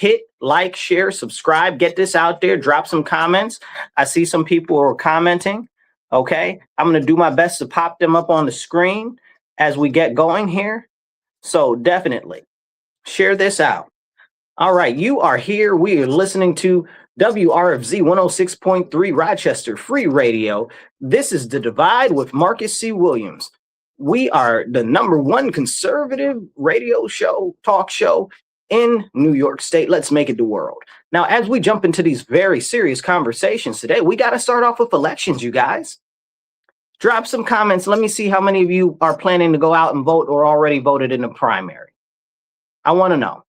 hit like, share, subscribe, get this out there, drop some comments. I see some people are commenting. Okay. I'm going to do my best to pop them up on the screen as we get going here. So definitely share this out. All right. You are here. We are listening to WRFZ 106.3 Rochester Free Radio. This is The Divide with Marcus C. Williams. We are the #1 conservative radio show, talk show in New York State. Let's make it the world. Now, as we jump into these very serious conversations today, we got to start off with elections, you guys. Drop some comments. Let me see how many of you are planning to go out and vote or already voted in the primary. I want to know.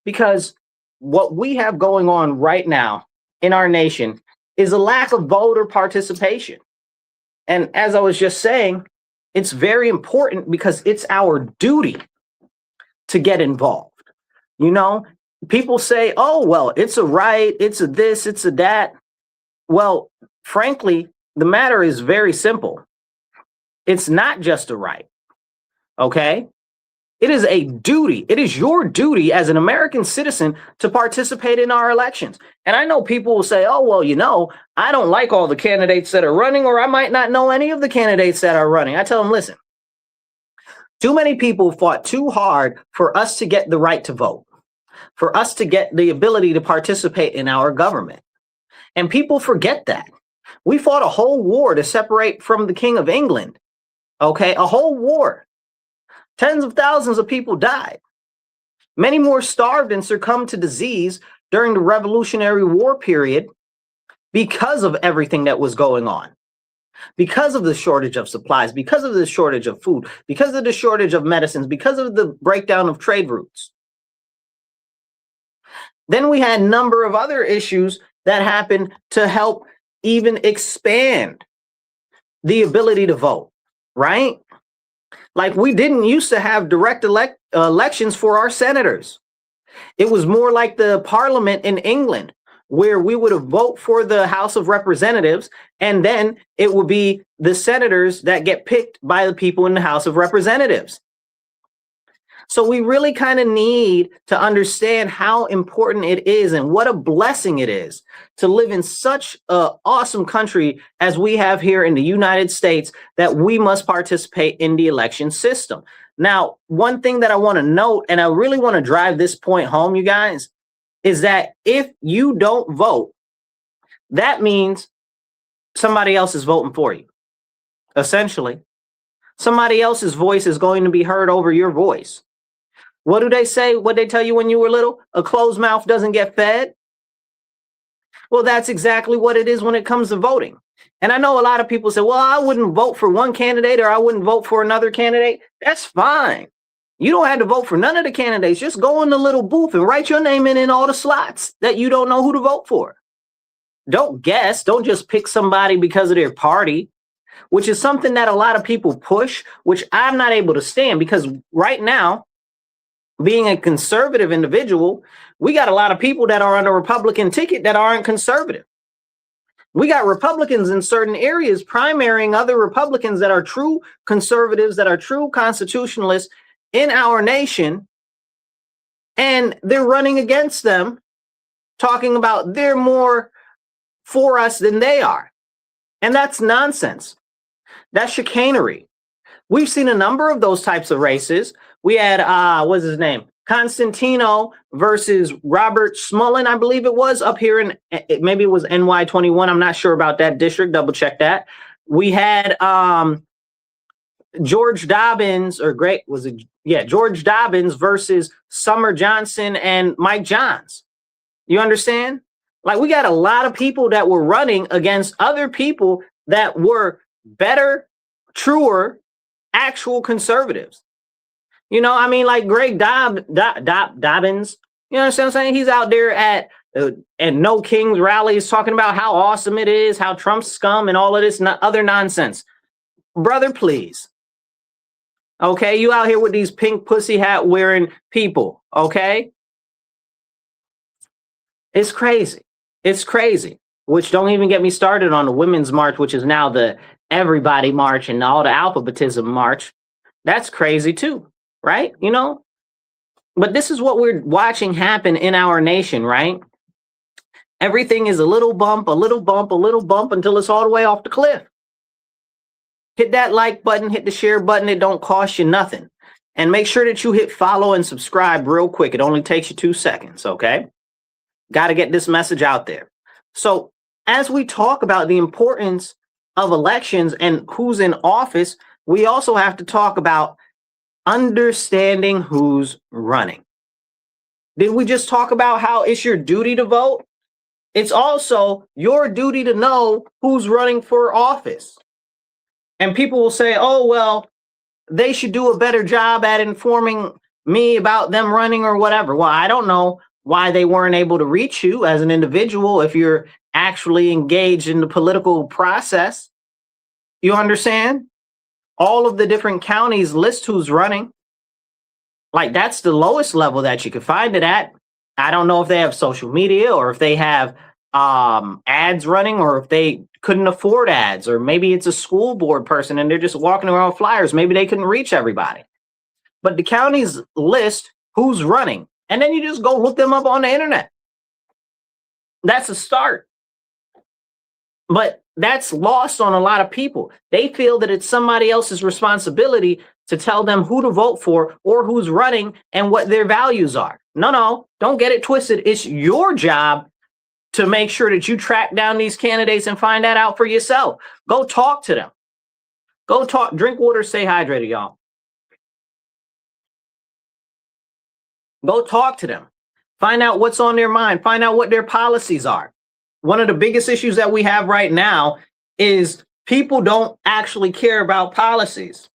Because what we have going on right now in our nation is a lack of voter participation. And as I was just saying, it's very important because it's our duty to get involved. You know, people say, oh, well, it's a right, it's a this, it's a that. Well, frankly, the matter is very simple. It's not just a right. Okay? It is a duty. It is your duty as an American citizen to participate in our elections. And I know people will say, oh, well, you know, I don't like all the candidates that are running, or I might not know any of the candidates that are running. I tell them, listen, too many people fought too hard for us to get the right to vote, for us to get the ability to participate in our government. And people forget that. We fought a whole war to separate from the King of England. Okay, a whole war. Tens of thousands of people died. Many more starved and succumbed to disease during the Revolutionary War period because of everything that was going on, because of the shortage of supplies, because of the shortage of food, because of the shortage of medicines, because of the breakdown of trade routes. Then we had a number of other issues that happened to help even expand the ability to vote, right? Like, we didn't used to have direct elections for our senators. It was more like the parliament in England, where we would vote for the House of Representatives, and then it would be the senators that get picked by the people in the House of Representatives. So we really kind of need to understand how important it is and what a blessing it is to live in such an awesome country as we have here in the United States, that we must participate in the election system. Now, one thing that I want to note, and I really want to drive this point home, you guys, is that if you don't vote, that means somebody else is voting for you. Essentially, somebody else's voice is going to be heard over your voice. What do they say? What they tell you when you were little? A closed mouth doesn't get fed. Well, that's exactly what it is when it comes to voting. And I know a lot of people say, well, I wouldn't vote for one candidate or I wouldn't vote for another candidate. That's fine. You don't have to vote for none of the candidates. Just go in the little booth and write your name in all the slots that you don't know who to vote for. Don't guess. Don't just pick somebody because of their party, which is something that a lot of people push, which I'm not able to stand, because right now, being a conservative individual, we got a lot of people that are on a Republican ticket that aren't conservative. We got Republicans in certain areas primarying other Republicans that are true conservatives, that are true constitutionalists in our nation. And they're running against them, talking about they're more for us than they are. And that's nonsense. That's chicanery. We've seen a number of those types of races. We had, what's his name? Constantino versus Robert Smullen, I believe it was, up here in, maybe it was NY21. I'm not sure about that district. Double check that. We had George Dobbins, George Dobbins versus Summer Johnson and Mike Johns. You understand? Like, we got a lot of people that were running against other people that were better, truer, actual conservatives. You know, I mean, like Greg Dobbins, you know what I'm saying? He's out there at No Kings rallies talking about how awesome it is, how Trump's scum and all of this other nonsense. Brother, please. Okay, you out here with these pink pussy hat wearing people, okay? It's crazy. It's crazy. Which, don't even get me started on the Women's March, which is now the Everybody March and all the alphabetism march. That's crazy too. Right? You know, But this is what we're watching happen in our nation, right? Everything is a little bump, a little bump, a little bump until it's all the way off the cliff. Hit that like button, hit the share button. It don't cost you nothing. And make sure that you hit follow and subscribe real quick. It only takes you 2 seconds, okay? Got to get this message out there. So as we talk about the importance of elections and who's in office, we also have to talk about understanding who's running. Did we just talk about how it's your duty to vote? It's also your duty to know who's running for office. And people will say, oh, well, they should do a better job at informing me about them running or whatever. Well, I don't know why they weren't able to reach you as an individual if you're actually engaged in the political process. You understand? All of the different counties list who's running. Like, that's the lowest level that you can find it at. I don't know if they have social media or if they have ads running or if they couldn't afford ads, or maybe it's a school board person and they're just walking around with flyers. Maybe they couldn't reach everybody. But the counties list who's running, and then you just go look them up on the internet. That's a start. But that's lost on a lot of people. They feel that it's somebody else's responsibility to tell them who to vote for or who's running and what their values are. No, don't get it twisted. It's your job to make sure that you track down these candidates and find that out for yourself. Go talk to them. Go talk, drink water, stay hydrated, y'all. Go talk to them. Find out what's on their mind. Find out what their policies are. One of the biggest issues that we have right now is people don't actually care about policies.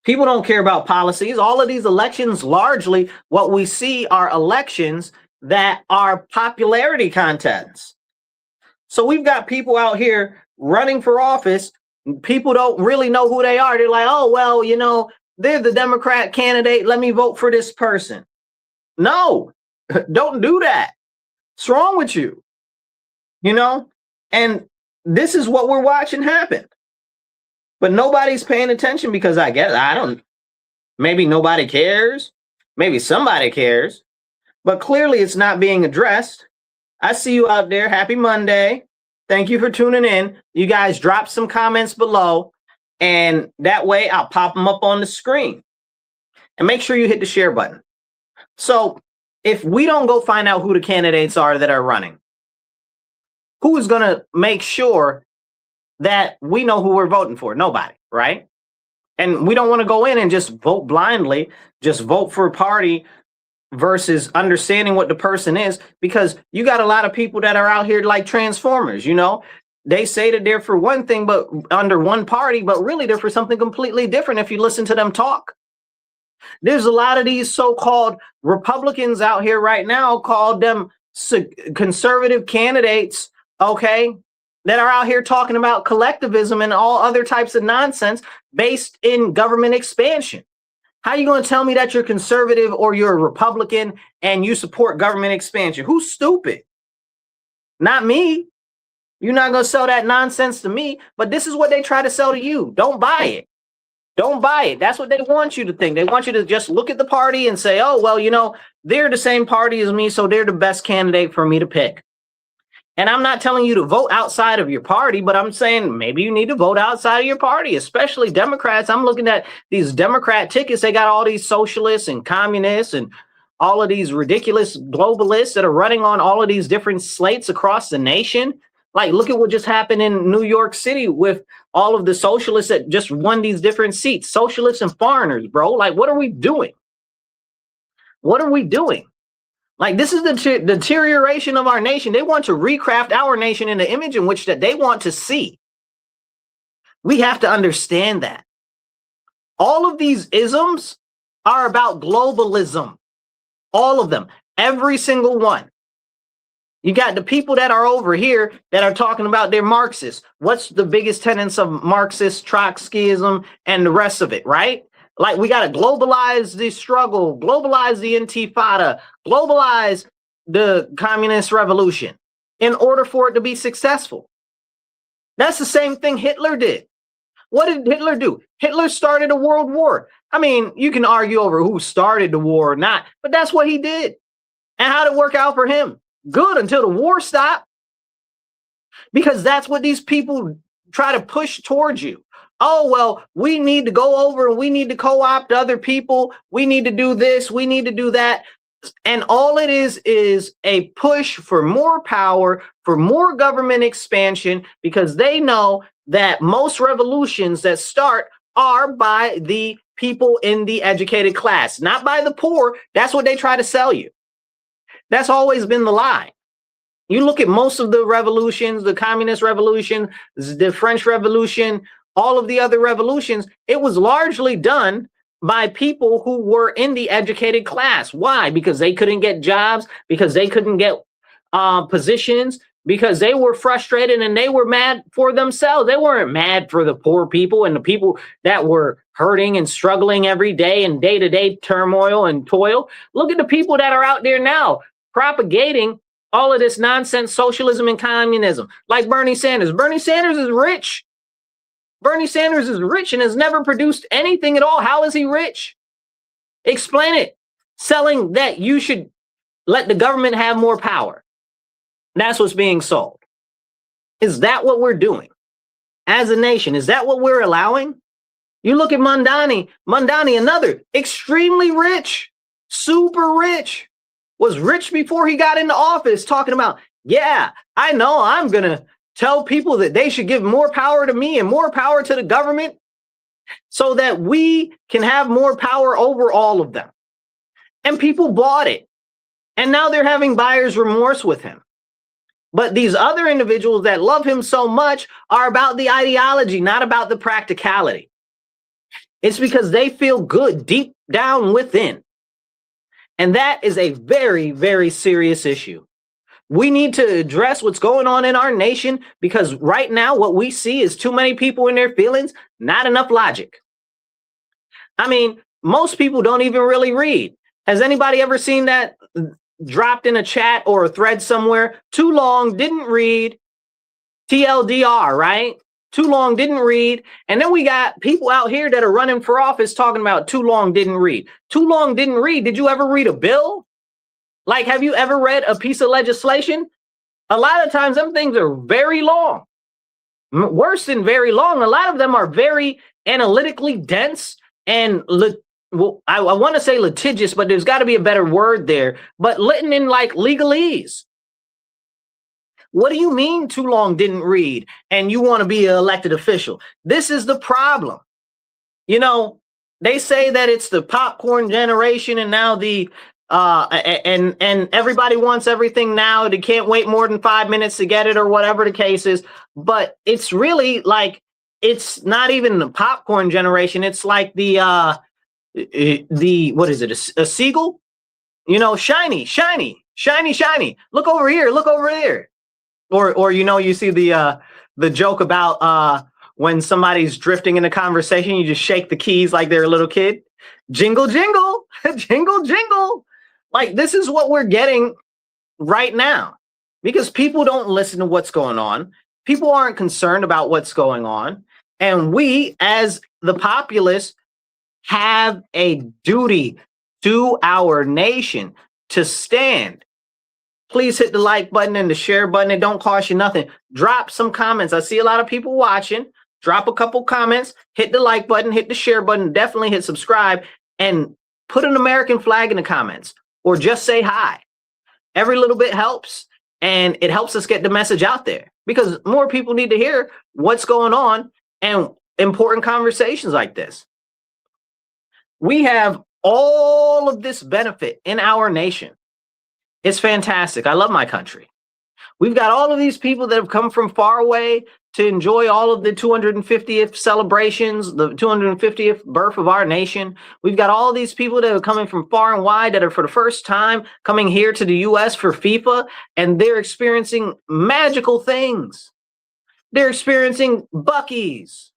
People don't care about policies. All of these elections, largely what we see are elections that are popularity contests. So we've got people out here running for office. People don't really know who they are. They're like, oh, well, you know, they're the Democrat candidate. Let me vote for this person. No, don't do that. What's wrong with you? You know, and this is what we're watching happen. But nobody's paying attention because maybe nobody cares. Maybe somebody cares. But clearly it's not being addressed. I see you out there. Happy Monday. Thank you for tuning in. You guys drop some comments below, and that way I'll pop them up on the screen. And make sure you hit the share button. So if we don't go find out who the candidates are that are running, who is going to make sure that we know who we're voting for? Nobody, right? And we don't want to go in and just vote blindly, just vote for a party versus understanding what the person is, because you got a lot of people that are out here like Transformers, you know, they say that they're for one thing, but under one party, but really they're for something completely different if you listen to them talk. There's a lot of these so-called Republicans out here right now, called them conservative candidates, okay, that are out here talking about collectivism and all other types of nonsense based in government expansion. How are you going to tell me that you're conservative or you're a Republican and you support government expansion? Who's stupid? Not me. You're not going to sell that nonsense to me, but this is what they try to sell to you. Don't buy it. Don't buy it. That's what they want you to think. They want you to just look at the party and say, oh, well, you know, they're the same party as me, so they're the best candidate for me to pick. And I'm not telling you to vote outside of your party, but I'm saying maybe you need to vote outside of your party, especially Democrats. I'm looking at these Democrat tickets. They got all these socialists and communists and all of these ridiculous globalists that are running on all of these different slates across the nation. Like, look at what just happened in New York City with all of the socialists that just won these different seats. Socialists and foreigners, bro. Like, what are we doing? What are we doing? Like, this is the deterioration of our nation. They want to recraft our nation in the image in which that they want to see. We have to understand that. All of these isms are about globalism. All of them. Every single one. You got the people that are over here that are talking about they're Marxists. What's the biggest tenets of Marxist, Trotskyism, and the rest of it, right? Like, we got to globalize the struggle, globalize the intifada, globalize the communist revolution in order for it to be successful. That's the same thing Hitler did. What did Hitler do? Hitler started a world war. I mean, you can argue over who started the war or not, but that's what he did. And how did it work out for him? Good, until the war stopped. Because that's what these people try to push towards you. Oh, well, we need to go over and we need to co-opt other people. We need to do this. We need to do that. And all it is a push for more power, for more government expansion, because they know that most revolutions that start are by the people in the educated class, not by the poor. That's what they try to sell you. That's always been the lie. You look at most of the revolutions, the communist revolution, the French Revolution, all of the other revolutions, it was largely done by people who were in the educated class. Why? Because they couldn't get jobs, because they couldn't get positions, because they were frustrated and they were mad for themselves. They weren't mad for the poor people and the people that were hurting and struggling every day in day-to-day turmoil and toil. Look at the people that are out there now propagating all of this nonsense, socialism and communism, like Bernie Sanders. Bernie Sanders is rich. Bernie Sanders is rich and has never produced anything at all. How is he rich? Explain it. Selling that you should let the government have more power. That's what's being sold. Is that what we're doing as a nation? Is that what we're allowing? You look at Mondani, another extremely rich, super rich, was rich before he got into office, talking about, yeah, I know I'm going to tell people that they should give more power to me and more power to the government so that we can have more power over all of them. And people bought it. And now they're having buyer's remorse with him. But these other individuals that love him so much are about the ideology, not about the practicality. It's because they feel good deep down within. And that is a very, very serious issue. We need to address what's going on in our nation, because right now what we see is too many people in their feelings, not enough logic. I mean, most people don't even really read. Has anybody ever seen that dropped in a chat or a thread somewhere? Too long, didn't read, TLDR, right? Too long, didn't read. And then we got people out here that are running for office talking about too long, didn't read. Too long, didn't read. Did you ever read a bill? Like, have you ever read a piece of legislation? A lot of times, them things are very long. Worse than very long. A lot of them are very analytically dense and, well, I want to say litigious, but there's got to be a better word there. But written in like legalese. What do you mean too long, didn't read, and you want to be an elected official? This is the problem. You know, they say that it's the popcorn generation, and now the and everybody wants everything now. They can't wait more than 5 minutes to get it, or whatever the case is. But it's really like, it's not even the popcorn generation. It's like the what is it? A seagull? You know, shiny, shiny, shiny, shiny. Look over here. Look over there. Or you know, you see the joke about when somebody's drifting in a conversation, you just shake the keys like they're a little kid. Jingle, jingle, jingle, jingle. Like, this is what we're getting right now, because people don't listen to what's going on. People aren't concerned about what's going on. And we, as the populace, have a duty to our nation to stand. Please hit the like button and the share button. It don't cost you nothing. Drop some comments. I see a lot of people watching. Drop a couple comments, hit the like button, hit the share button, definitely hit subscribe, and put an American flag in the comments, or just say hi. Every little bit helps, and it helps us get the message out there, because more people need to hear what's going on and important conversations like this. We have all of this benefit in our nation. It's fantastic. I love my country. We've got all of these people that have come from far away to enjoy all of the 250th celebrations, the 250th birth of our nation. We've got all these people that are coming from far and wide that are for the first time coming here to the US for FIFA, and they're experiencing magical things. They're experiencing Buc-ee's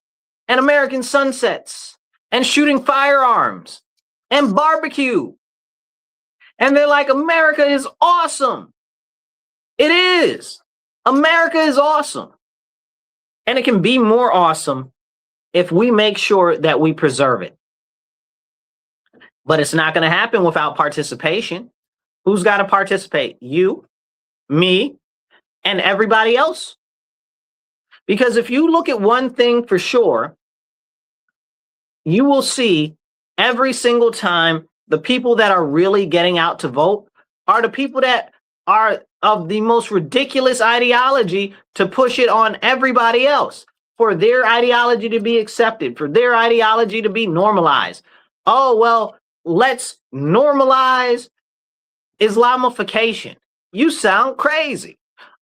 and American sunsets and shooting firearms and barbecue. And they're like, America is awesome. It is. America is awesome. And it can be more awesome if we make sure that we preserve it. But it's not going to happen without participation. Who's got to participate? You, me, and everybody else. Because if you look at one thing for sure, you will see every single time the people that are really getting out to vote are the people that are of the most ridiculous ideology to push it on everybody else, for their ideology to be accepted, for their ideology to be normalized. Oh, well, let's normalize Islamification. You sound crazy.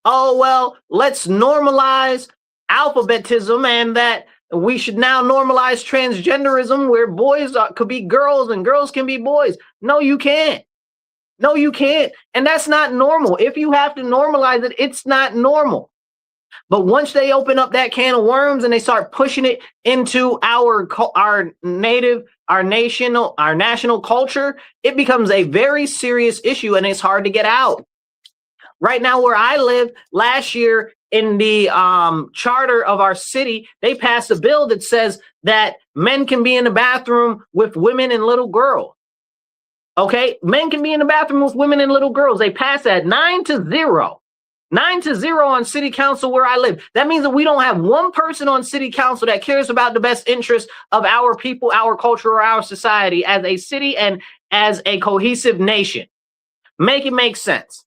Oh, well, let's normalize alphabetism, and that we should now normalize transgenderism, where boys could be girls and girls can be boys. No, you can't. No, you can't. And that's not normal. If you have to normalize it, it's not normal. But once they open up that can of worms and they start pushing it into our national culture, it becomes a very serious issue, and it's hard to get out. Right now, where I live, last year in the charter of our city, they passed a bill that says that men can be in the bathroom with women and little girls. Okay, men can be in the bathroom with women and little girls. They passed that 9-0. 9-0 on city council where I live. That means that we don't have one person on city council that cares about the best interest of our people, our culture, or our society as a city and as a cohesive nation. Make it make sense.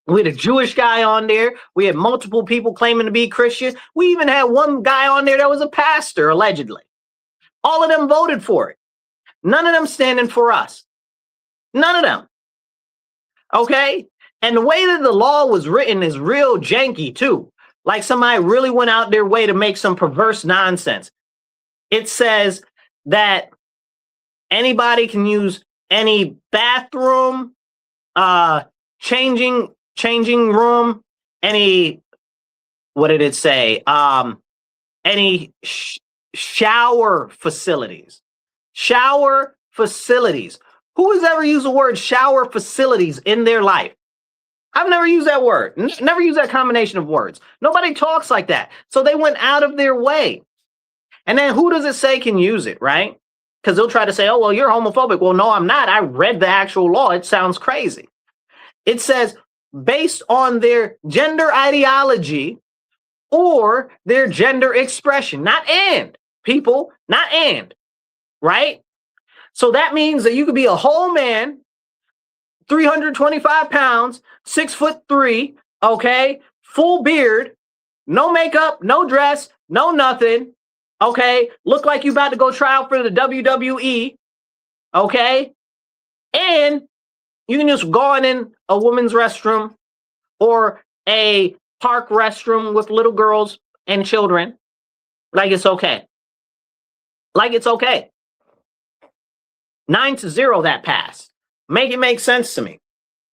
We had a Jewish guy on there. We had multiple people claiming to be Christian. We even had one guy on there that was a pastor, allegedly. All of them voted for it. None of them standing for us. None of them. Okay? And the way that the law was written is real janky, too. Like somebody really went out their way to make some perverse nonsense. It says that anybody can use any bathroom, changing room, any, what did it say? Any shower facilities. Shower facilities. Who has ever used the word shower facilities in their life? I've never used that word. Never used that combination of words. Nobody talks like that. So they went out of their way. And then who does it say can use it, right? Because they'll try to say, oh, well, you're homophobic. Well, no, I'm not. I read the actual law. It sounds crazy. It says based on their gender ideology or their gender expression, not and, people, not and, right? So that means that you could be a whole man, 325 pounds, 6'3", okay, full beard, no makeup, no dress, no nothing, okay, look like you about to go try out for the WWE, okay, and you can just go in a woman's restroom or a park restroom with little girls and children like it's okay. Like it's okay. 9-0 that passed. Make it make sense to me.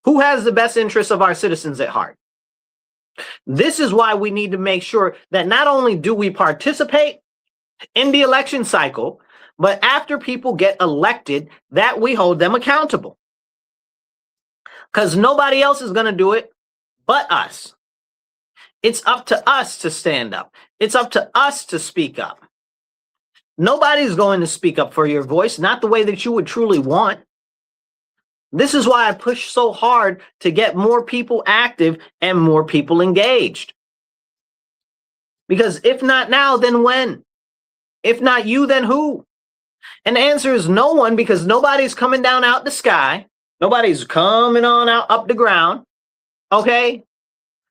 Who has the best interests of our citizens at heart? This is why we need to make sure that not only do we participate in the election cycle, but after people get elected, that we hold them accountable. Because nobody else is going to do it but us. It's up to us to stand up. It's up to us to speak up. Nobody's going to speak up for your voice, not the way that you would truly want. This is why I push so hard to get more people active and more people engaged. Because if not now, then when? If not you, then who? And the answer is no one, because nobody's coming down out the sky. Nobody's coming on out up the ground. Okay?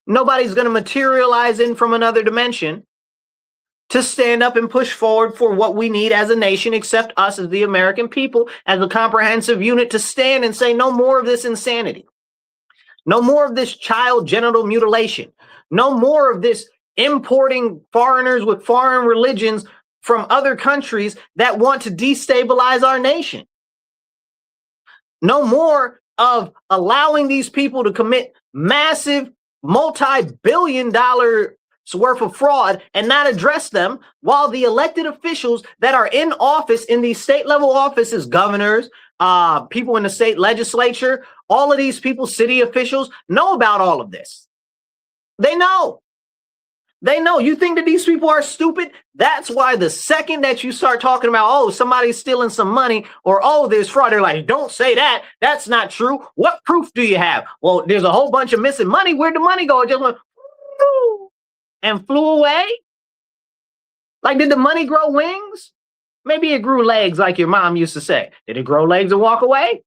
Nobody's going to materialize in from another dimension to stand up and push forward for what we need as a nation, except us as the American people, as a comprehensive unit, to stand and say no more of this insanity. No more of this child genital mutilation. No more of this importing foreigners with foreign religions from other countries that want to destabilize our nation. No more of allowing these people to commit massive multi-billion-dollar worth of fraud and not address them, while the elected officials that are in office in these state level offices, governors, people in the state legislature, all of these people, city officials, know about all of this. They know. They know. You think that these people are stupid? That's why the second that you start talking about, oh, somebody's stealing some money, or oh, there's fraud, they're like, don't say that. That's not true. What proof do you have? Well, there's a whole bunch of missing money. Where'd the money go? It just went and flew away. Like, did the money grow wings? Maybe it grew legs, like your mom used to say. Did it grow legs and walk away?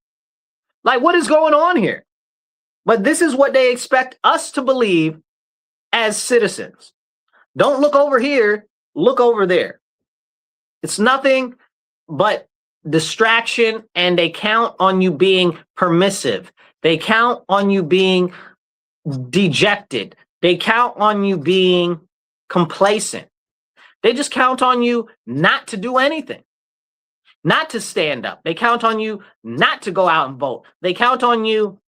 Like, what is going on here? But this is what they expect us to believe as citizens. Don't look over here, look over there. It's nothing but distraction, and they count on you being permissive. They count on you being dejected. They count on you being complacent. They just count on you not to do anything, not to stand up. They count on you not to go out and vote. They count on you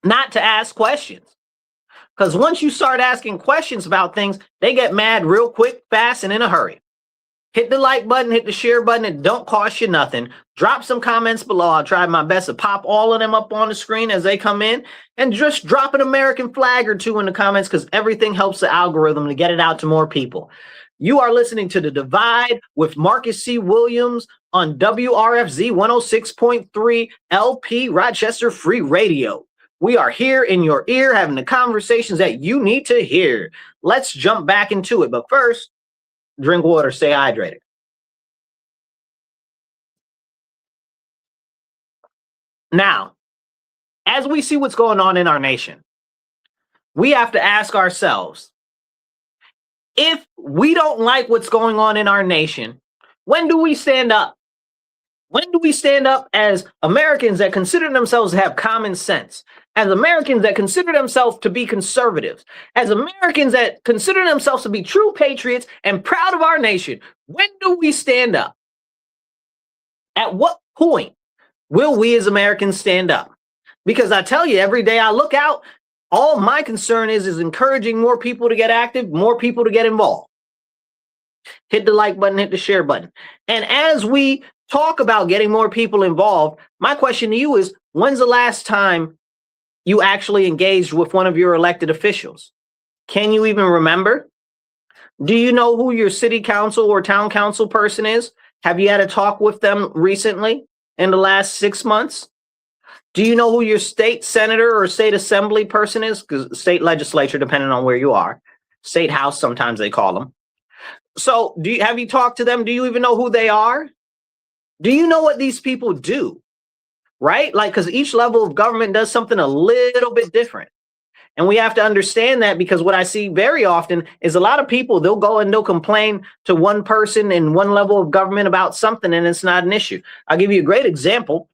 not to ask questions. Because once you start asking questions about things, they get mad real quick, fast, and in a hurry. Hit the like button, hit the share button. It don't cost you nothing. Drop some comments below. I'll try my best to pop all of them up on the screen as they come in. And just drop an American flag or two in the comments, because everything helps the algorithm to get it out to more people. You are listening to The Divide with Marcus C. Williams on WRFZ 106.3 LP Rochester Free Radio. We are here in your ear having the conversations that you need to hear. Let's jump back into it. But first, drink water, stay hydrated. Now, as we see what's going on in our nation, we have to ask ourselves, if we don't like what's going on in our nation, when do we stand up? When do we stand up as Americans that consider themselves to have common sense? As Americans that consider themselves to be conservatives? As Americans that consider themselves to be true patriots and proud of our nation? When do we stand up? At what point will we as Americans stand up? Because I tell you, every day I look out, all my concern is encouraging more people to get active, more people to get involved. Hit the like button, hit the share button. And as we talk about getting more people involved, my question to you is, when's the last time you actually engaged with one of your elected officials? Can you even remember? Do you know who your city council or town council person is? Have you had a talk with them recently in the last 6 months? Do you know who your state senator or state assembly person is? Because state legislature, depending on where you are. State house, sometimes they call them. So have you talked to them? Do you even know who they are? Do you know what these people do? Right? Like, because each level of government does something a little bit different. And we have to understand that, because what I see very often is a lot of people, they'll go and they'll complain to one person in one level of government about something, and it's not an issue. I'll give you a great example.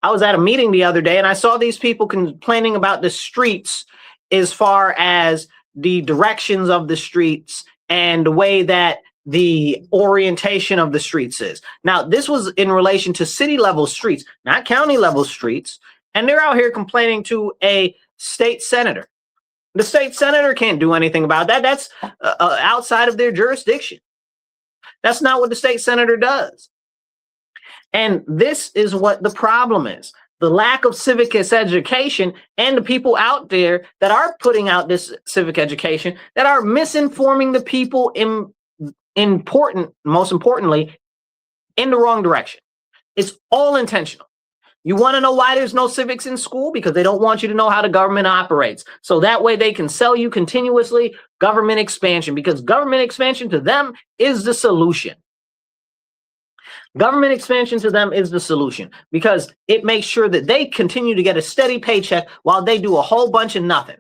I was at a meeting the other day and I saw these people complaining about the streets as far as the directions of the streets and the way that the orientation of the streets is. Now, this was in relation to city level streets, not county level streets. And they're out here complaining to a state senator. The state senator can't do anything about that. That's outside of their jurisdiction. That's not what the state senator does. And this is what the problem is. The lack of civic education, and the people out there that are putting out this civic education that are misinforming the people most importantly, in the wrong direction. It's all intentional. You want to know why there's no civics in school? Because they don't want you to know how the government operates. So that way they can sell you continuously government expansion, because government expansion to them is the solution. Government expansion to them is the solution, because it makes sure that they continue to get a steady paycheck while they do a whole bunch of nothing.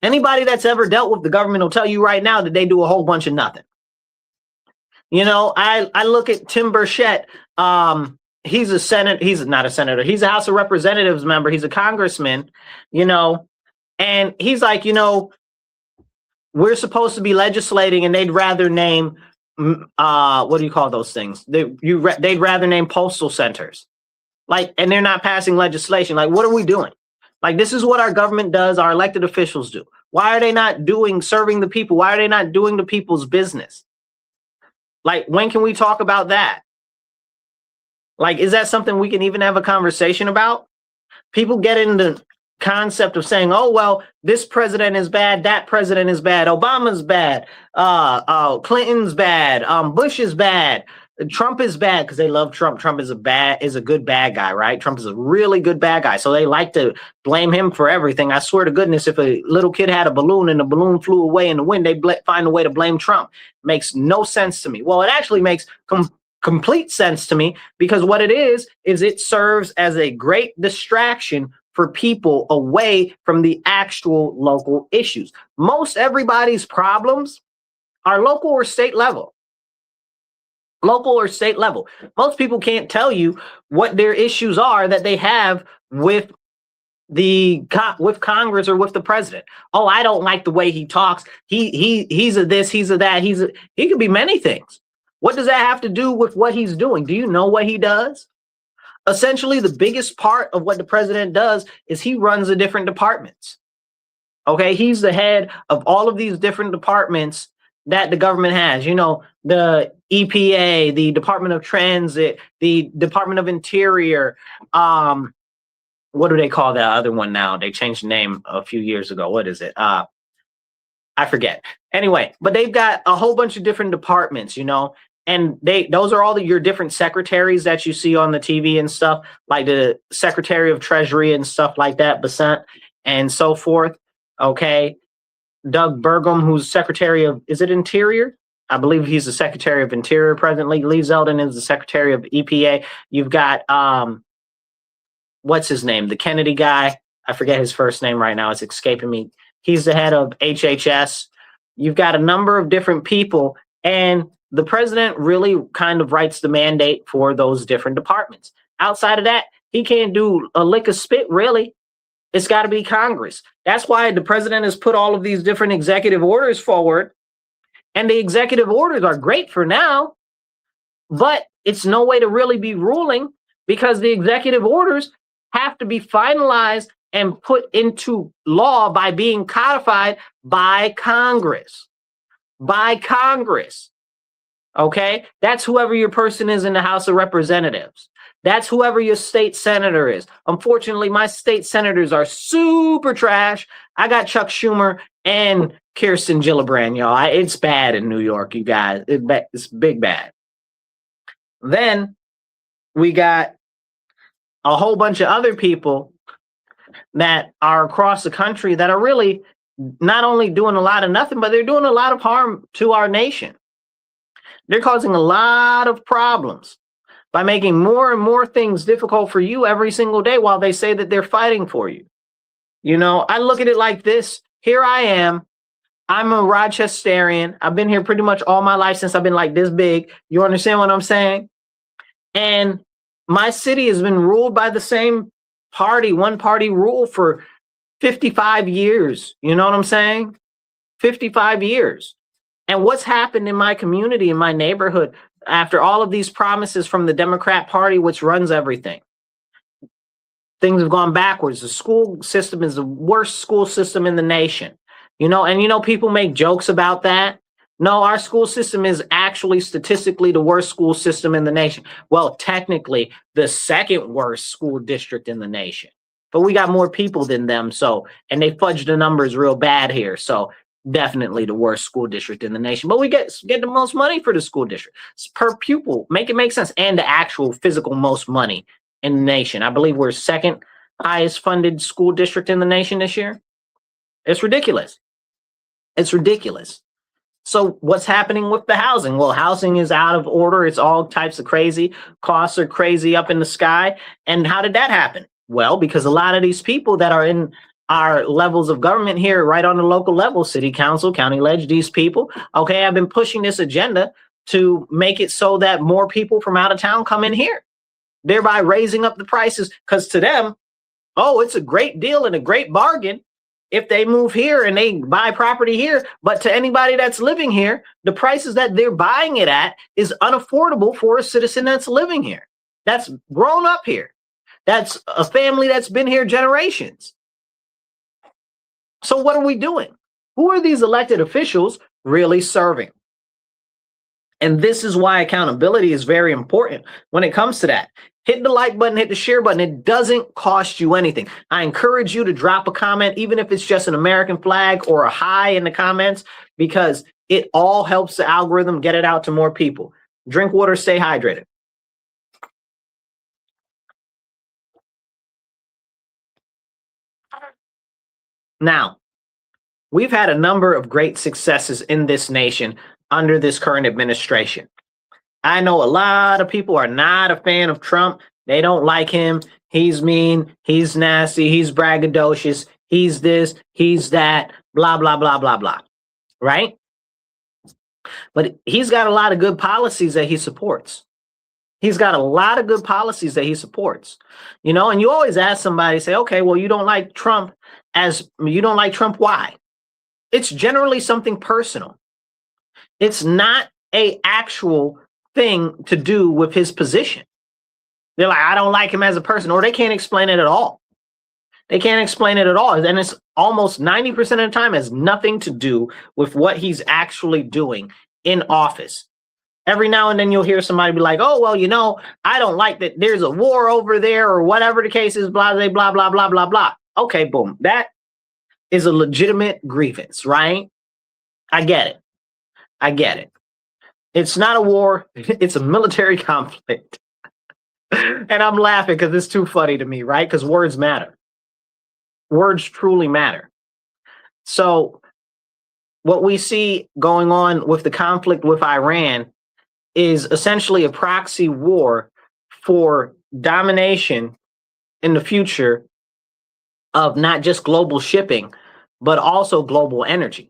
Anybody that's ever dealt with the government will tell you right now that they do a whole bunch of nothing. You know, I look at Tim Burchett. He's a senator. He's not a senator. He's a House of Representatives member. He's a congressman, you know, and he's like, you know, we're supposed to be legislating, and they'd rather name what do you call those things? They'd rather name postal centers, like, and they're not passing legislation. Like, what are we doing? Like, this is what our government does. Our elected officials do. Why are they not serving the people? Why are they not doing the people's business? Like, when can we talk about that? Like, is that something we can even have a conversation about? People get into concept of saying, oh, well, this president is bad, that president is bad, Obama's bad, Clinton's bad, Bush is bad, Trump is bad, because they love Trump. Trump is a good bad guy, right? Trump is a really good bad guy. So they like to blame him for everything. I swear to goodness, if a little kid had a balloon and the balloon flew away in the wind, they'd find a way to blame Trump. Makes no sense to me. Well, it actually makes complete sense to me, because what it is it serves as a great distraction for people away from the actual local issues. Most everybody's problems are local or state level. Local or state level. Most people can't tell you what their issues are that they have with Congress or with the president. Oh, I don't like the way he talks. He's a this, he's a that, he could be many things. What does that have to do with what he's doing? Do you know what he does? Essentially, the biggest part of what the president does is he runs the different departments. Okay, he's the head of all of these different departments that the government has. You know, the EPA, the Department of Transit, the Department of Interior. What do they call that other one now? They changed the name a few years ago. What is it? I forget. Anyway, but they've got a whole bunch of different departments, you know. And those are all your different secretaries that you see on the TV and stuff, like the Secretary of Treasury and stuff like that, Besant and so forth. Okay. Doug Burgum, who's Secretary of, is it Interior? I believe he's the Secretary of Interior presently. Lee Zeldin is the Secretary of EPA. You've got, what's his name? The Kennedy guy. I forget his first name right now. It's escaping me. He's the head of HHS. You've got a number of different people, and the president really kind of writes the mandate for those different departments. Outside of that, he can't do a lick of spit, really. It's got to be Congress. That's why the president has put all of these different executive orders forward. And the executive orders are great for now, but it's no way to really be ruling, because the executive orders have to be finalized and put into law by being codified by Congress. By Congress. Okay, that's whoever your person is in the House of Representatives. That's whoever your state senator is. Unfortunately, my state senators are super trash. I got Chuck Schumer and Kirsten Gillibrand, y'all. It's bad in New York, you guys. It's big bad. Then we got a whole bunch of other people that are across the country that are really not only doing a lot of nothing, but they're doing a lot of harm to our nation. They're causing a lot of problems by making more and more things difficult for you every single day while they say that they're fighting for you. You know, I look at it like this. Here I am. I'm a Rochesterian. I've been here pretty much all my life since I've been like this big. You understand what I'm saying? And my city has been ruled by the same party, one party rule for 55 years. You know what I'm saying? 55 years. And what's happened in my community, in my neighborhood, after all of these promises from the Democrat Party, which runs everything? Things have gone backwards. The school system is the worst school system in the nation. You know, and you know, people make jokes about that. No, our school system is actually statistically the worst school system in the nation. Well, technically, the second worst school district in the nation. But we got more people than them, so, and they fudged the numbers real bad here. So definitely the worst school district in the nation. But we get the most money for the school district. It's per pupil. Make it make sense. And the actual physical most money in the nation. I believe we're second highest funded school district in the nation this year. It's ridiculous. It's ridiculous. So what's happening with the housing? Well, housing is out of order. It's all types of crazy. Costs are crazy up in the sky. And how did that happen? Well, because a lot of these people that are in our levels of government here, right on the local level, city council, county ledge, these people, okay, I've been pushing this agenda to make it so that more people from out of town come in here, thereby raising up the prices. Because to them, oh, it's a great deal and a great bargain if they move here and they buy property here. But to anybody that's living here, the prices that they're buying it at is unaffordable for a citizen that's living here, that's grown up here, that's a family that's been here generations. So what are we doing? Who are these elected officials really serving? And this is why accountability is very important when it comes to that. hit the like button, hit the share button. It doesn't cost you anything. I encourage you to drop a comment, even if it's just an American flag or a hi in the comments, because it all helps the algorithm get it out to more people. Drink water, stay hydrated. Now, we've had a number of great successes in this nation under this current administration. I know a lot of people are not a fan of Trump. They don't like him. He's mean. He's nasty. He's braggadocious. He's this. He's that. Blah, blah, blah, blah, blah. Right? But he's got a lot of good policies that he supports. He's got a lot of good policies that he supports. You know, and you always ask somebody, say, okay, well, you don't like Trump why? It's generally something personal. It's not a actual thing to do with his position. They're like, I don't like him as a person, or they can't explain it at all. They can't explain it at all. And it's almost 90% of the time has nothing to do with what he's actually doing in office. Every now and then you'll hear somebody be like, oh, well, you know, I don't like that there's a war over there or whatever the case is, blah, blah, blah, blah, blah, blah, blah. Okay, boom. That is a legitimate grievance, right? I get it. I get it. It's not a war. It's a military conflict. And I'm laughing because it's too funny to me, right? Because words matter. Words truly matter. So what we see going on with the conflict with Iran is essentially a proxy war for domination in the future of not just global shipping, but also global energy.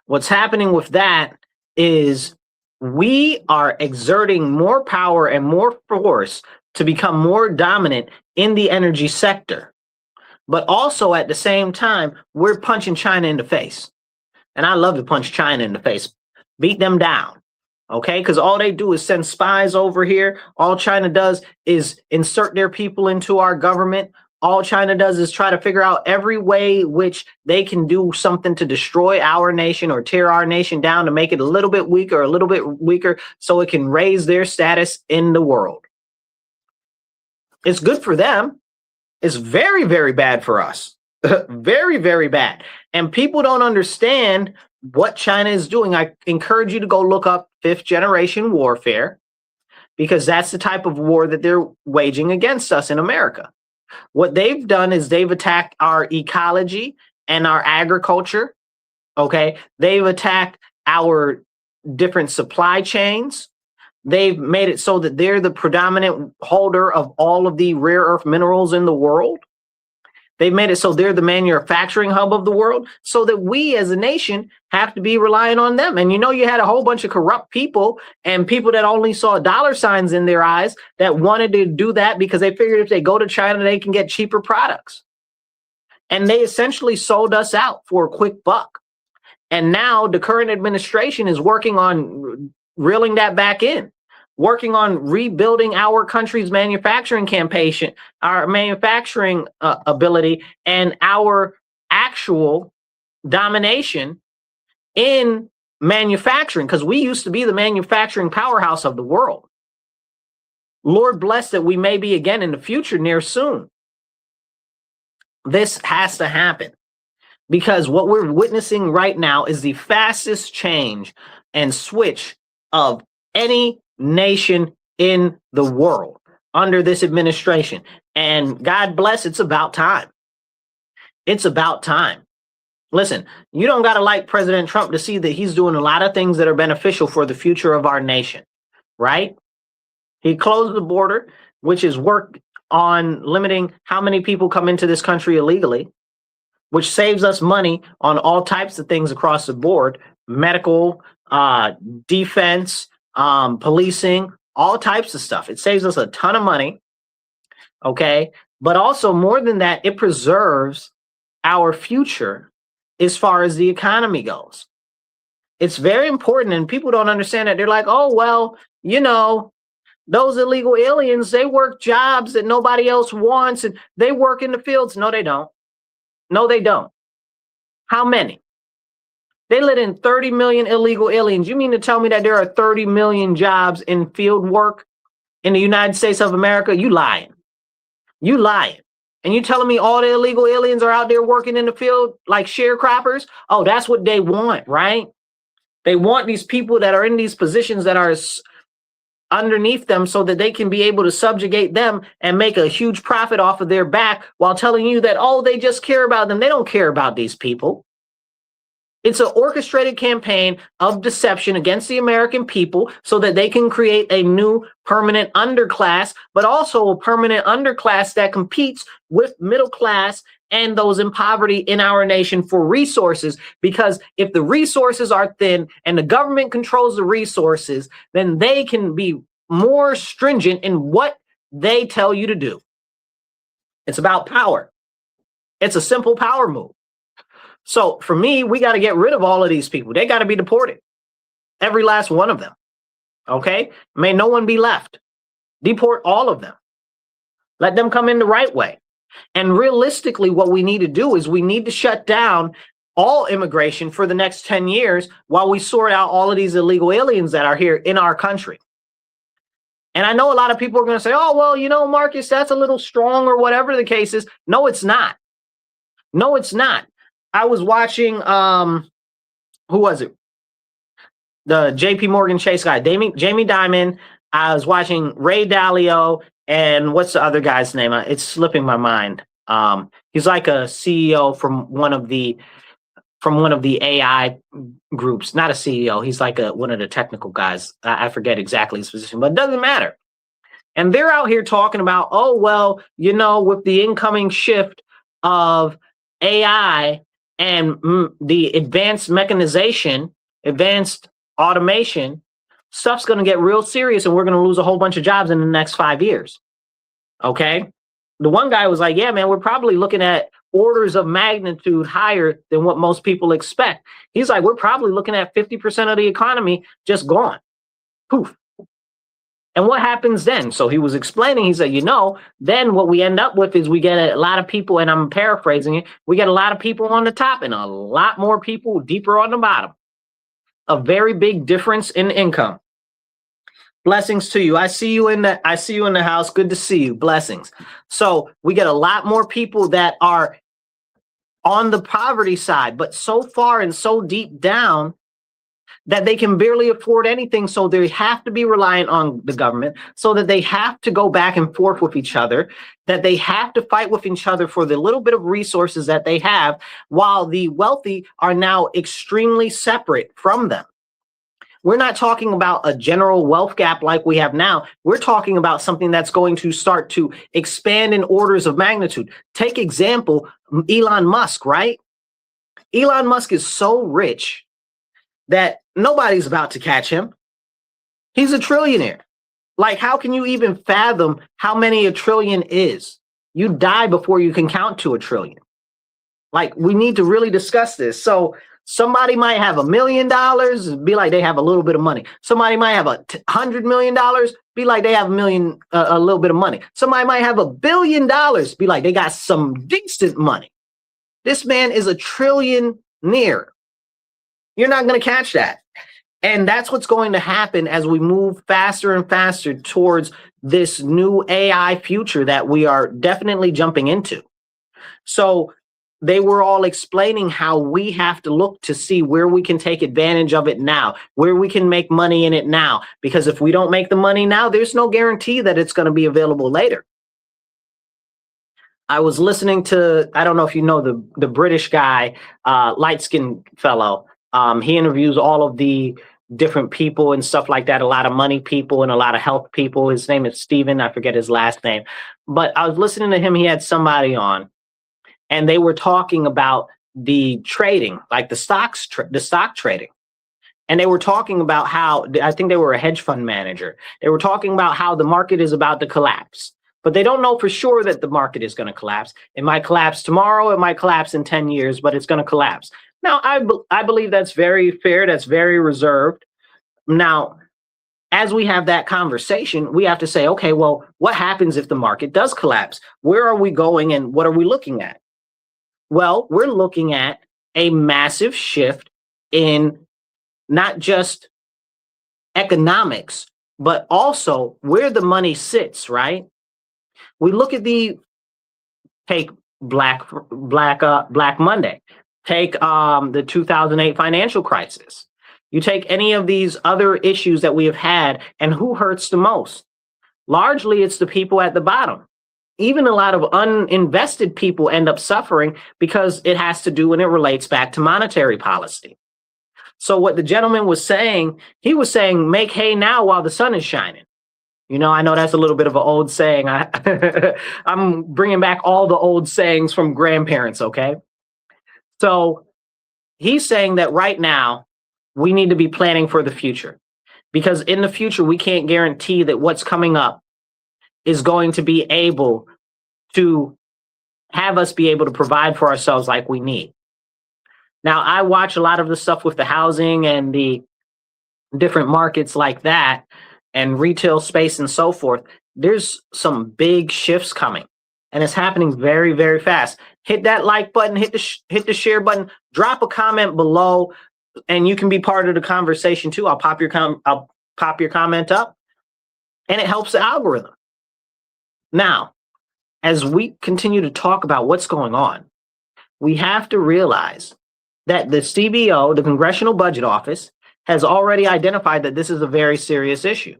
What's happening with that is we are exerting more power and more force to become more dominant in the energy sector. But also at the same time, we're punching China in the face. And I love to punch China in the face, beat them down. Okay, because all they do is send spies over here. All China does is insert their people into our government. All China does is try to figure out every way which they can do something to destroy our nation or tear our nation down to make it a little bit weaker so it can raise their status in the world. It's good for them. It's very, very bad for us. Very, very bad. And people don't understand what China is doing. I encourage you to go look up 5th generation warfare, because that's the type of war that they're waging against us in America. What they've done is they've attacked our ecology and our agriculture. Okay. They've attacked our different supply chains. They've made it so that they're the predominant holder of all of the rare earth minerals in the world. They've made it so they're the manufacturing hub of the world, so that we as a nation have to be relying on them. And you know, you had a whole bunch of corrupt people and people that only saw dollar signs in their eyes that wanted to do that because they figured if they go to China, they can get cheaper products. And they essentially sold us out for a quick buck. And now the current administration is working on reeling that back in, working on rebuilding our country's manufacturing campaign, our manufacturing ability, and our actual domination in manufacturing, because we used to be the manufacturing powerhouse of the world. Lord bless that we may be again in the future near soon. This has to happen, because what we're witnessing right now is the fastest change and switch of any nation in the world under this administration. And God bless, it's about time. It's about time. Listen, you don't got to like President Trump to see that he's doing a lot of things that are beneficial for the future of our nation, right? He closed the border, which is work on limiting how many people come into this country illegally, which saves us money on all types of things across the board: medical, defense, policing, all types of stuff. It saves us a ton of money. Okay. But also, more than that, it preserves our future as far as the economy goes. It's very important, and people don't understand that. They're like, oh, well, you know, those illegal aliens, they work jobs that nobody else wants, and they work in the fields. No, they don't. No, they don't. How many? They let in 30 million illegal aliens. You mean to tell me that there are 30 million jobs in field work in the United States of America, you lying. You lying. And you telling me all the illegal aliens are out there working in the field like sharecroppers? Oh, that's what they want, right? They want these people that are in these positions that are underneath them so that they can be able to subjugate them and make a huge profit off of their back while telling you that, oh, they just care about them. They don't care about these people. It's an orchestrated campaign of deception against the American people so that they can create a new permanent underclass, but also a permanent underclass that competes with middle class and those in poverty in our nation for resources. Because if the resources are thin and the government controls the resources, then they can be more stringent in what they tell you to do. It's about power. It's a simple power move. So for me, we got to get rid of all of these people. They got to be deported. Every last one of them. Okay? May no one be left. Deport all of them. Let them come in the right way. And realistically, what we need to do is we need to shut down all immigration for the next 10 years while we sort out all of these illegal aliens that are here in our country. And I know a lot of people are going to say, oh, well, you know, Marcus, that's a little strong or whatever the case is. No, it's not. No, it's not. I was watching, who was it? The JP Morgan Chase guy, Jamie Dimon. I was watching Ray Dalio, and what's the other guy's name? It's slipping my mind. He's like a CEO from one of the AI groups, not a CEO. He's like one of the technical guys. I forget exactly his position, but it doesn't matter. And they're out here talking about, oh, well, you know, with the incoming shift of AI and the advanced mechanization, advanced automation, stuff's going to get real serious and we're going to lose a whole bunch of jobs in the next 5 years. Okay. The one guy was like, yeah, man, we're probably looking at orders of magnitude higher than what most people expect. He's like, we're probably looking at 50% of the economy just gone. Poof. And what happens then? So he was explaining, he said, you know, then what we end up with is we get a lot of people, and I'm paraphrasing it, we get a lot of people on the top and a lot more people deeper on the bottom. A very big difference in income. Blessings to you. I see you in the house. Good to see you. Blessings. So we get a lot more people that are on the poverty side, but so far and so deep down that they can barely afford anything. So they have to be reliant on the government, so that they have to go back and forth with each other, that they have to fight with each other for the little bit of resources that they have, while the wealthy are now extremely separate from them. We're not talking about a general wealth gap like we have now. We're talking about something that's going to start to expand in orders of magnitude. Take example, Elon Musk, right? Elon Musk is so rich that nobody's about to catch him. He's a trillionaire. Like, how can you even fathom how many a trillion is? You die before you can count to a trillion. Like, we need to really discuss this. So somebody might have $1 million, be like they have a little bit of money. Somebody might have $100 million, be like they have a little bit of money. Somebody might have $1 billion, be like they got some decent money. This man is a trillionaire. You're not going to catch that. And that's what's going to happen as we move faster and faster towards this new AI future that we are definitely jumping into. So they were all explaining how we have to look to see where we can take advantage of it now, where we can make money in it now. Because if we don't make the money now, there's no guarantee that it's going to be available later. I was listening to, I don't know if you know the British guy, light-skinned fellow. He interviews all of the different people and stuff like that, a lot of money people and a lot of health people. His name is Steven. I forget his last name. But I was listening to him. He had somebody on, and they were talking about the trading, like the stock trading. And they were talking about how, I think they were a hedge fund manager. They were talking about how the market is about to collapse. But they don't know for sure that the market is going to collapse. It might collapse tomorrow. It might collapse in 10 years, but it's going to collapse. Now, I believe that's very fair. That's very reserved. Now, as we have that conversation, we have to say, okay, well, what happens if the market does collapse? Where are we going and what are we looking at? Well, we're looking at a massive shift in not just economics, but also where the money sits, right? We look at take Black Monday, take the 2008 financial crisis. You take any of these other issues that we have had, and who hurts the most? Largely, it's the people at the bottom. Even a lot of uninvested people end up suffering because it has to do and it relates back to monetary policy. So what the gentleman was saying, he was saying, make hay now while the sun is shining. You know, I know that's a little bit of an old saying. I'm bringing back all the old sayings from grandparents, okay? So he's saying that right now, we need to be planning for the future, because in the future, we can't guarantee that what's coming up is going to be able to have us be able to provide for ourselves like we need. Now, I watch a lot of the stuff with the housing and the different markets like that, and retail space and so forth. There's some big shifts coming, and it's happening very, very fast. Hit that like button, hit the share button, drop a comment below, and you can be part of the conversation too. I'll pop your comment up, and it helps the algorithm. Now, as we continue to talk about what's going on, we have to realize that the CBO, the Congressional Budget Office, has already identified that this is a very serious issue.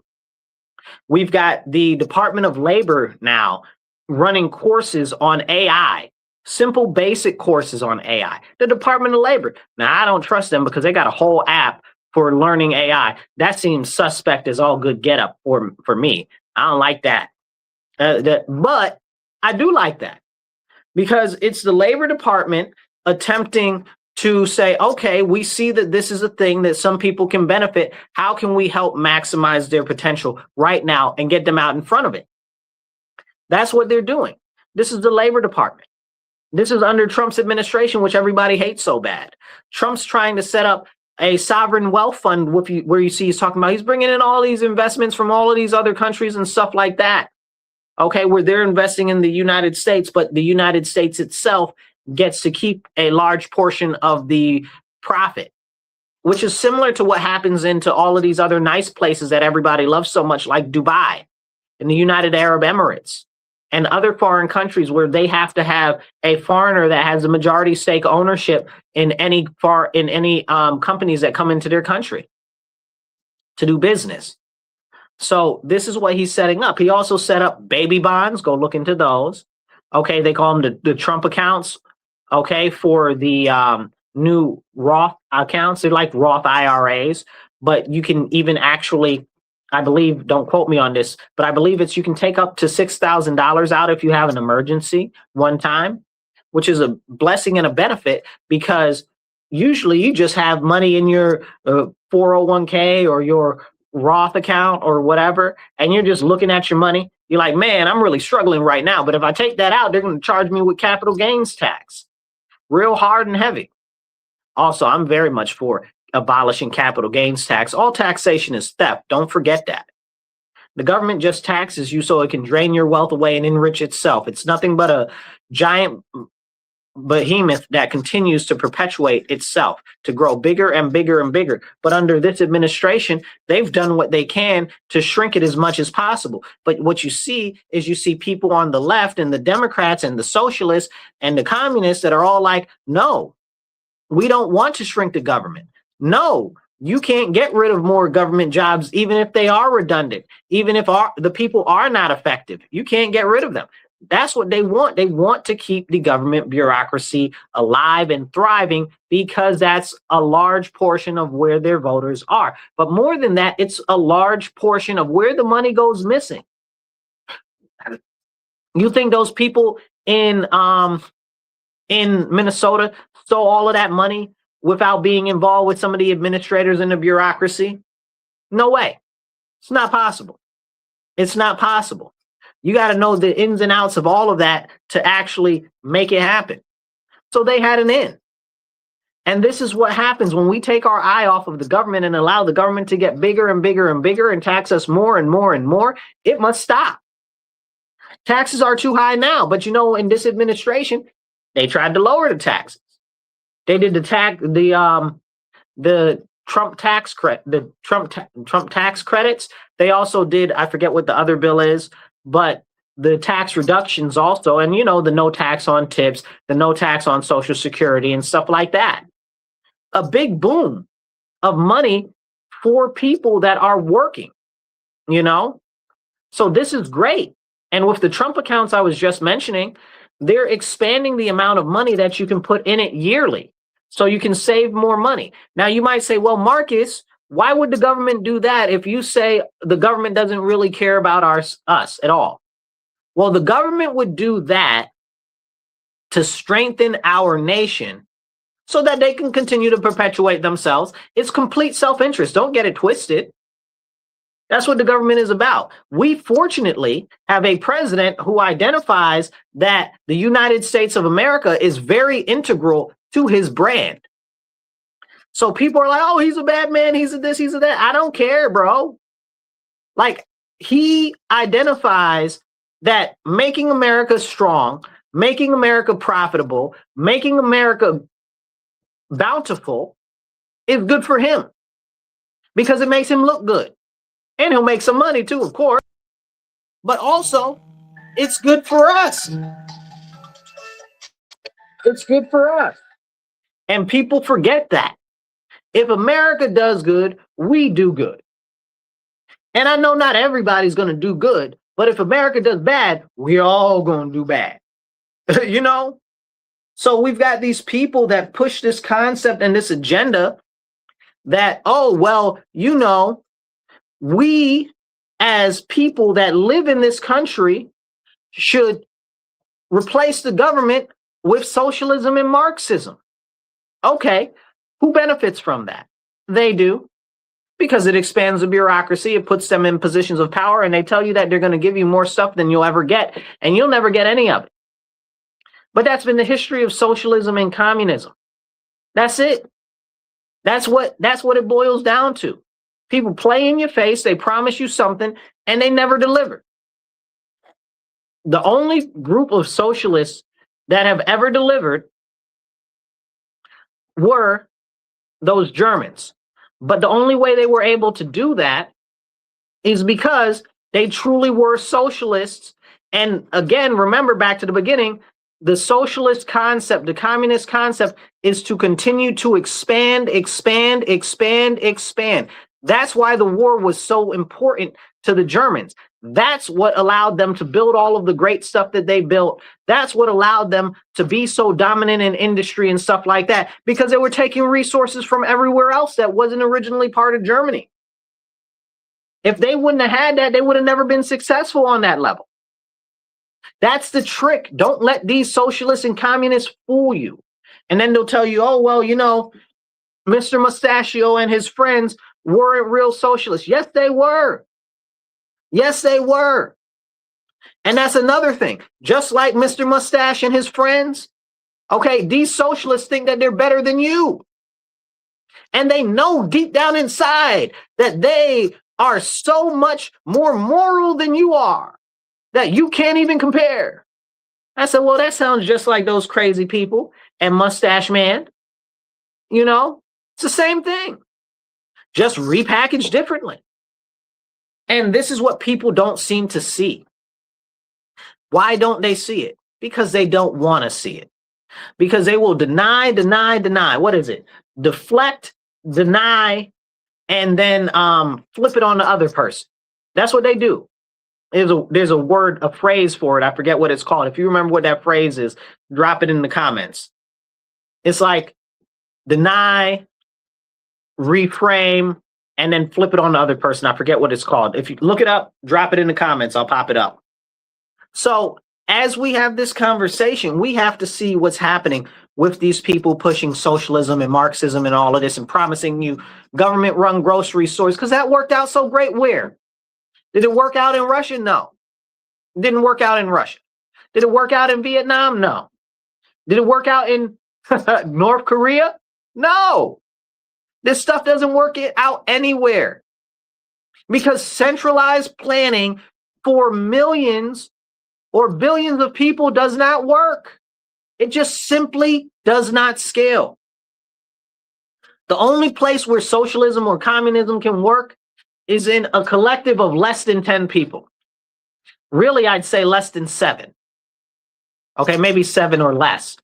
We've got the Department of Labor now running courses on AI, simple, basic courses on AI. The Department of Labor. Now, I don't trust them because they got a whole app for learning AI. That seems suspect as all good get up for me. I don't like that. But I do like that because it's the Labor Department attempting to say, okay, we see that this is a thing that some people can benefit. How can we help maximize their potential right now and get them out in front of it? That's what they're doing. This is the Labor Department. This is under Trump's administration, which everybody hates so bad. Trump's trying to set up a sovereign wealth fund where you see he's talking about, he's bringing in all these investments from all of these other countries and stuff like that. Okay, where they're investing in the United States, but the United States itself gets to keep a large portion of the profit, which is similar to what happens into all of these other nice places that everybody loves so much, like Dubai and the United Arab Emirates and other foreign countries where they have to have a foreigner that has a majority stake ownership in any companies that come into their country to do business. So this is what he's setting up. He also set up baby bonds. Go look into those. Okay, they call them the Trump accounts. Okay, for the new Roth accounts. They're like Roth IRAs, but you can even actually, I believe, don't quote me on this, but I believe you can take up to $6,000 out if you have an emergency one time, which is a blessing and a benefit, because usually you just have money in your 401k or your Roth account or whatever, and you're just looking at your money. You're like, man, I'm really struggling right now, but if I take that out, they're going to charge me with capital gains tax. Real hard and heavy. Also, I'm very much for abolishing capital gains tax. All taxation is theft. Don't forget that. The government just taxes you so it can drain your wealth away and enrich itself. It's nothing but a giant behemoth that continues to perpetuate itself, to grow bigger and bigger and bigger. But under this administration, they've done what they can to shrink it as much as possible. But what you see is people on the left and the Democrats and the socialists and the communists that are all like, no, we don't want to shrink the government. No, you can't get rid of more government jobs, even if they are redundant, even if the people are not effective. You can't get rid of them. That's what they want. They want to keep the government bureaucracy alive and thriving because that's a large portion of where their voters are. But more than that, it's a large portion of where the money goes missing. You think those people in Minnesota stole all of that money without being involved with some of the administrators in the bureaucracy? No way. It's not possible. It's not possible. You got to know the ins and outs of all of that to actually make it happen. So they had an in. And this is what happens when we take our eye off of the government and allow the government to get bigger and bigger and bigger and tax us more and more and more. It must stop. Taxes are too high now. But, you know, in this administration, they tried to lower the taxes. They did the Trump tax credit, the Trump tax credits. They also did, I forget what the other bill is, but the tax reductions also, and the no tax on tips, the no tax on Social Security and stuff like that. A big boom of money for people that are working, So this is great. And with the Trump accounts I was just mentioning, they're expanding the amount of money that you can put in it yearly. So you can save more money. Now you might say, well, Marcus, why would the government do that if you say the government doesn't really care about us at all? Well, the government would do that to strengthen our nation so that they can continue to perpetuate themselves. It's complete self-interest. Don't get it twisted. That's what the government is about. We fortunately have a president who identifies that the United States of America is very integral to his brand. So people are like, oh, he's a bad man. He's a this, he's a that. I don't care, bro. Like, he identifies that making America strong, making America profitable, making America bountiful is good for him because it makes him look good. And he'll make some money too, of course. But also, it's good for us. It's good for us. And people forget that. If America does good, we do good. And I know not everybody's going to do good, but if America does bad, we're all going to do bad. So we've got these people that push this concept and this agenda that, oh, well, we as people that live in this country should replace the government with socialism and Marxism. Okay, who benefits from that? They do, because it expands the bureaucracy, it puts them in positions of power, and they tell you that they're going to give you more stuff than you'll ever get, and you'll never get any of it. But that's been the history of socialism and communism. That's it. That's what it boils down to. People play in your face, they promise you something, and they never deliver. The only group of socialists that have ever delivered were those Germans. But the only way they were able to do that is because they truly were socialists. And again, remember back to the beginning, the socialist concept, the communist concept is to continue to expand. That's why the war was so important to the Germans. That's what allowed them to build all of the great stuff that they built. That's what allowed them to be so dominant in industry and stuff like that, because they were taking resources from everywhere else that wasn't originally part of Germany. If they wouldn't have had that, they would have never been successful on that level. That's the trick. Don't let these socialists and communists fool you. And then they'll tell you, oh, well, Mr. Mustachio and his friends weren't real socialists. Yes, they were. Yes, they were. And that's another thing. Just like Mr. Mustache and his friends, okay, these socialists think that they're better than you. And they know deep down inside that they are so much more moral than you are that you can't even compare. I said, well, that sounds just like those crazy people and Mustache Man. It's the same thing, just repackaged differently. And this is what people don't seem to see. Why don't they see it? Because they don't want to see it. Because they will deny. What is it? Deflect, deny, and then flip it on the other person. That's what they do. There's a phrase for it. I forget what it's called. If you remember what that phrase is, drop it in the comments. It's like deny, reframe, and then flip it on the other person. I forget what it's called. If you look it up, drop it in the comments. I'll pop it up. So as we have this conversation, we have to see what's happening with these people pushing socialism and Marxism and all of this and promising you government-run grocery stores, because that worked out so great. Where? Did it work out in Russia? No. It didn't work out in Russia. Did it work out in Vietnam? No. Did it work out in North Korea? No. This stuff doesn't work out anywhere, because centralized planning for millions or billions of people does not work. It just simply does not scale. The only place where socialism or communism can work is in a collective of less than 10 people. Really, I'd say less than 7. Okay, maybe 7 or less.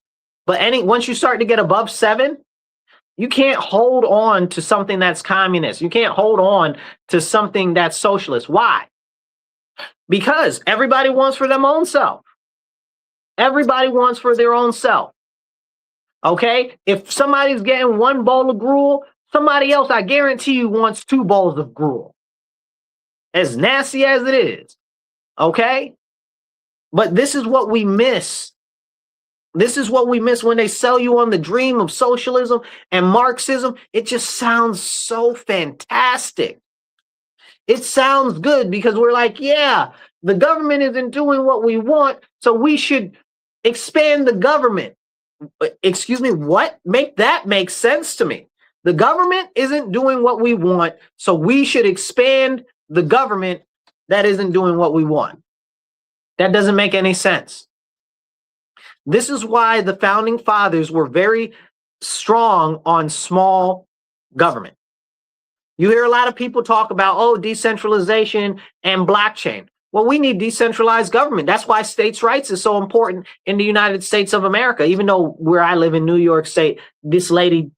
But once you start to get above 7, you can't hold on to something that's communist. You can't hold on to something that's socialist. Why? Because everybody wants for their own self. Everybody wants for their own self. Okay? If somebody's getting 1 bowl of gruel, somebody else, I guarantee you, wants 2 bowls of gruel. As nasty as it is. Okay? But this is what we miss. This is what we miss when they sell you on the dream of socialism and Marxism. It just sounds so fantastic. It sounds good because we're like, yeah, the government isn't doing what we want, so we should expand the government. Excuse me, what? Make that make sense to me. The government isn't doing what we want, so we should expand the government that isn't doing what we want. That doesn't make any sense. This is why the founding fathers were very strong on small government. You hear a lot of people talk about, oh, decentralization and blockchain. Well, we need decentralized government. That's why states' rights is so important in the United States of America. Even though where I live in New York State, this lady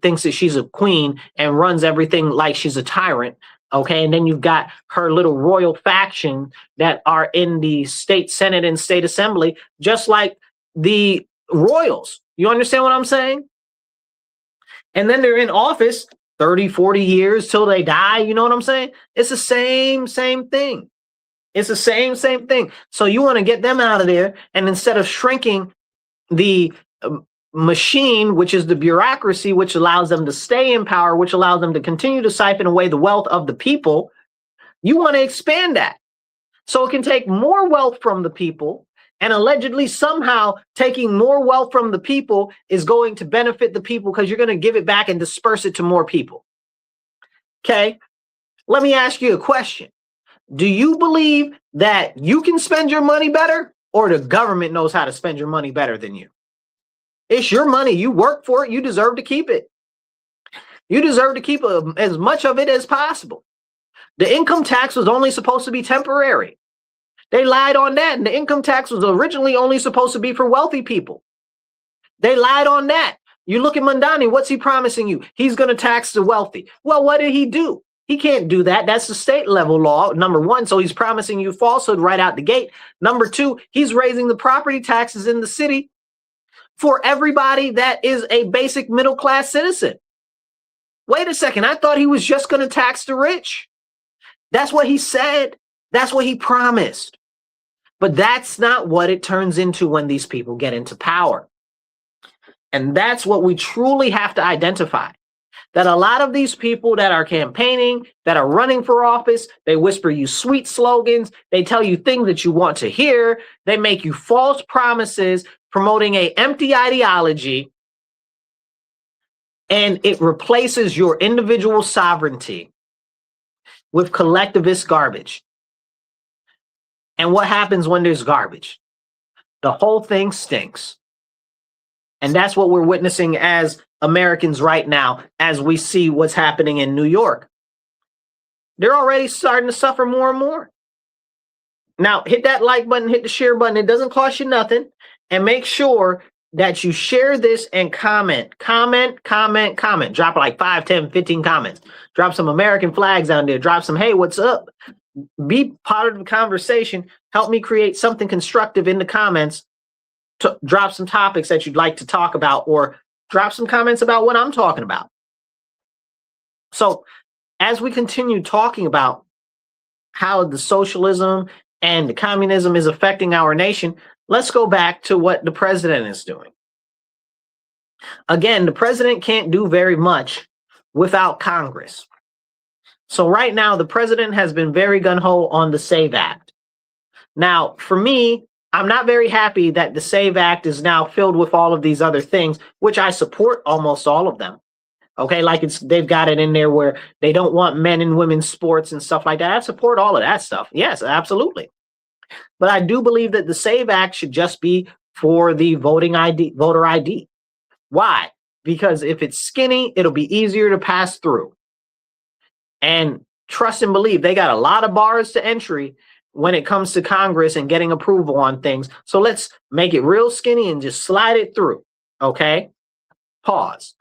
thinks that she's a queen and runs everything like she's a tyrant. Okay, and then you've got her little royal faction that are in the state senate and state assembly, just like the royals. You understand what I'm saying? And then they're in office 30, 40 years till they die. You know what I'm saying? It's the same thing. It's the same thing. So you want to get them out of there, and instead of shrinking the machine, which is the bureaucracy, which allows them to stay in power, which allows them to continue to siphon away the wealth of the people, you want to expand that. So it can take more wealth from the people, and allegedly somehow taking more wealth from the people is going to benefit the people because you're going to give it back and disperse it to more people. Okay, let me ask you a question. Do you believe that you can spend your money better, or the government knows how to spend your money better than you? It's your money. You work for it. You deserve to keep it. You deserve to keep as much of it as possible. The income tax was only supposed to be temporary. They lied on that. And the income tax was originally only supposed to be for wealthy people. They lied on that. You look at Mandani. What's he promising you? He's going to tax the wealthy. Well, what did he do? He can't do that. That's the state level law, number one. So he's promising you falsehood right out the gate. Number two, he's raising the property taxes in the city for everybody that is a basic middle class citizen. Wait a second. I thought he was just going to tax the rich. That's what he said. That's what he promised. But that's not what it turns into when these people get into power. And that's what we truly have to identify. That a lot of these people that are campaigning, that are running for office, they whisper you sweet slogans, they tell you things that you want to hear, they make you false promises, promoting an empty ideology, and it replaces your individual sovereignty with collectivist garbage. And what happens when there's garbage? The whole thing stinks. And that's what we're witnessing as Americans right now, as we see what's happening in New York. They're already starting to suffer more and more. Now, hit that like button, hit the share button. It doesn't cost you nothing. And make sure that you share this and comment. Comment. Drop like 5, 10, 15 comments. Drop some American flags down there. Drop some, hey, what's up? Be part of the conversation. Help me create something constructive in the comments. To drop some topics that you'd like to talk about, or drop some comments about what I'm talking about. So as we continue talking about how the socialism and the communism is affecting our nation, let's go back to what the president is doing. Again, the president can't do very much without Congress. So right now, the president has been very gung-ho on the SAVE Act. Now, for me, I'm not very happy that the SAVE Act is now filled with all of these other things, which I support almost all of them. Okay, like they've got it in there where they don't want men and women's sports and stuff like that. I support all of that stuff. Yes, absolutely. But I do believe that the SAVE Act should just be for the voter ID. Why? because if it's skinny, it'll be easier to pass through. And trust and believe, they got a lot of bars to entry when it comes to Congress and getting approval on things. So let's make it real skinny and just slide it through. Okay? Pause.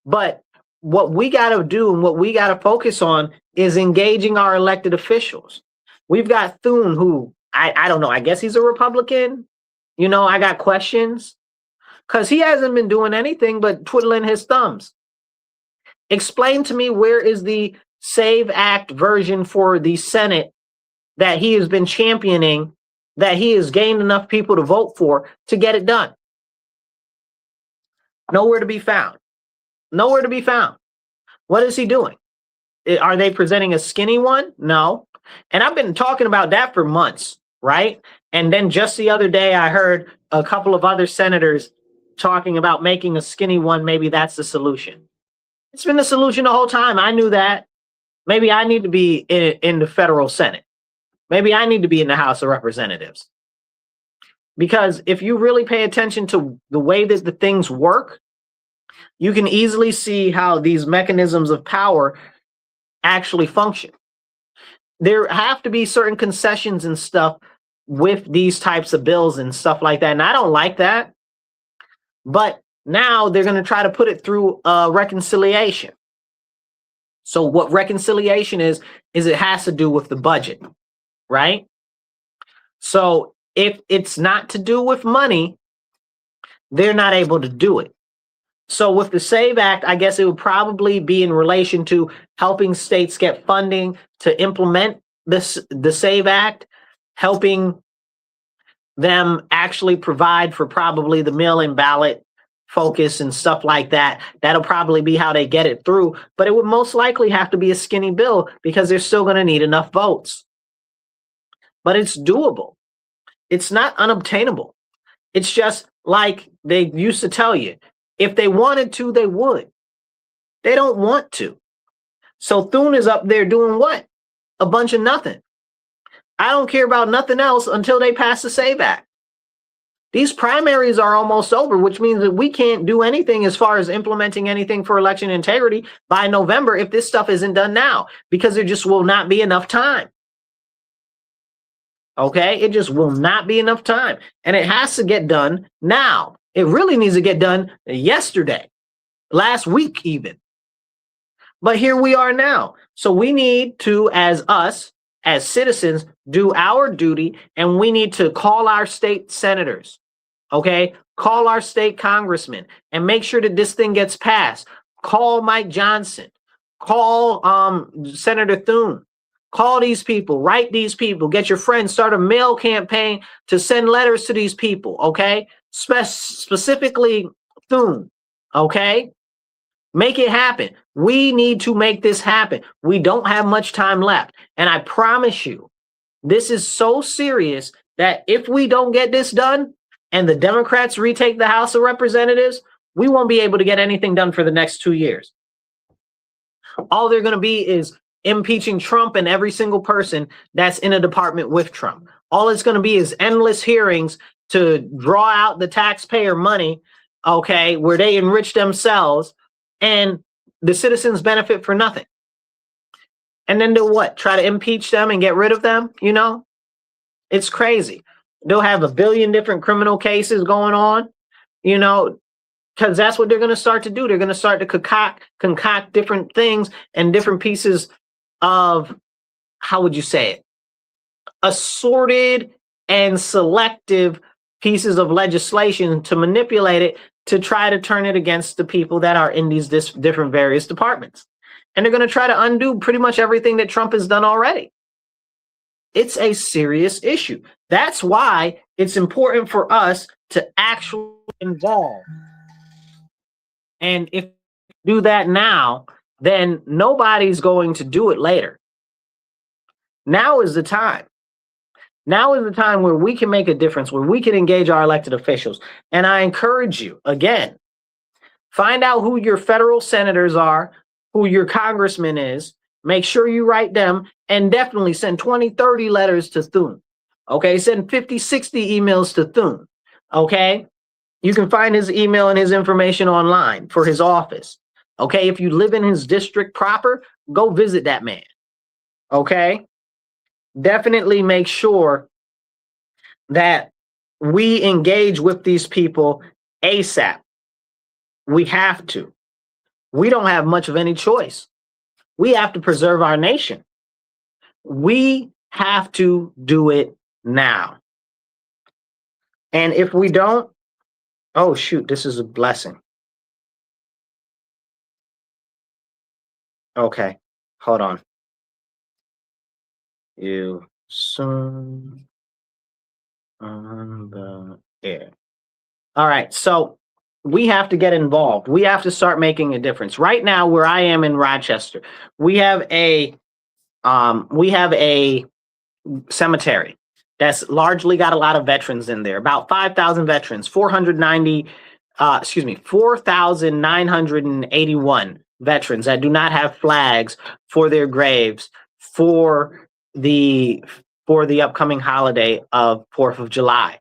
But what we got to do and what we got to focus on is engaging our elected officials. We've got Thune, who I don't know, I guess he's a Republican. You know, I got questions because he hasn't been doing anything but twiddling his thumbs. Explain to me, where is the SAVE Act version for the Senate that he has been championing, that he has gained enough people to vote for to get it done? Nowhere to be found. Nowhere to be found. What is he doing? Are they presenting a skinny one? No. And I've been talking about that for months, right? And then just the other day, I heard a couple of other senators talking about making a skinny one. Maybe that's the solution. It's been the solution the whole time. I knew that. Maybe I need to be in the federal Senate. Maybe I need to be in the House of Representatives. Because if you really pay attention to the way that the things work, you can easily see how these mechanisms of power actually function. There have to be certain concessions and stuff with these types of bills and stuff like that. And I don't like that. But now they're going to try to put it through reconciliation. So what reconciliation is it has to do with the budget, right? So if it's not to do with money, they're not able to do it. So with the SAVE Act, I guess it would probably be in relation to helping states get funding to implement the SAVE Act, helping them actually provide for probably the mail-in ballot focus and stuff like that. That'll probably be how they get it through, but it would most likely have to be a skinny bill because they're still going to need enough votes. But it's doable. It's not unobtainable. It's just like they used to tell you, if they wanted to, they would. They don't want to. So Thune is up there doing what? A bunch of nothing. I don't care about nothing else until they pass the SAVE Act. These primaries are almost over, which means that we can't do anything as far as implementing anything for election integrity by November if this stuff isn't done now, because there just will not be enough time. Okay? It just will not be enough time. And it has to get done now. It really needs to get done yesterday, last week even. But here we are now. So we need to, as citizens, do our duty, and we need to call our state senators, okay? Call our state congressmen and make sure that this thing gets passed. Call Mike Johnson. Call Senator Thune. Call these people, write these people, get your friends, start a mail campaign to send letters to these people, okay? Specifically Thune, okay? Make it happen. We need to make this happen. We don't have much time left. And I promise you, this is so serious that if we don't get this done and the Democrats retake the House of Representatives, we won't be able to get anything done for the next 2 years. All they're going to be is impeaching Trump and every single person that's in a department with Trump. All it's going to be is endless hearings to draw out the taxpayer money, okay, where they enrich themselves and the citizens benefit for nothing. And then do what? Try to impeach them and get rid of them? You know, it's crazy. They'll have a billion different criminal cases going on, you know, because that's what they're going to start to do. They're going to start to concoct different things and different pieces of, how would you say it? Assorted and selective pieces of legislation to manipulate it, to try to turn it against the people that are in these different various departments. And they're going to try to undo pretty much everything that Trump has done already. It's a serious issue. That's why it's important for us to actually involve. And if we do that now, then nobody's going to do it later. Now is the time. Now is the time where we can make a difference, where we can engage our elected officials. And I encourage you, again, find out who your federal senators are, who your congressman is, make sure you write them, and definitely send 20, 30 letters to Thune. Okay, send 50, 60 emails to Thune. Okay, You can find his email and his information online for his office. Okay, if you live in his district proper, go visit that man. Okay, definitely make sure that we engage with these people ASAP. We have to. We don't have much of any choice. We have to preserve our nation. We have to do it now. And if we don't, oh shoot, this is a blessing. Okay, hold on. You soon on the air. All right, so we have to get involved. We have to start making a difference. Right now, where I am in Rochester, we have a cemetery that's largely got a lot of veterans in there. About 5,000 veterans, 4,981 veterans that do not have flags for their graves for the upcoming holiday of 4th of July.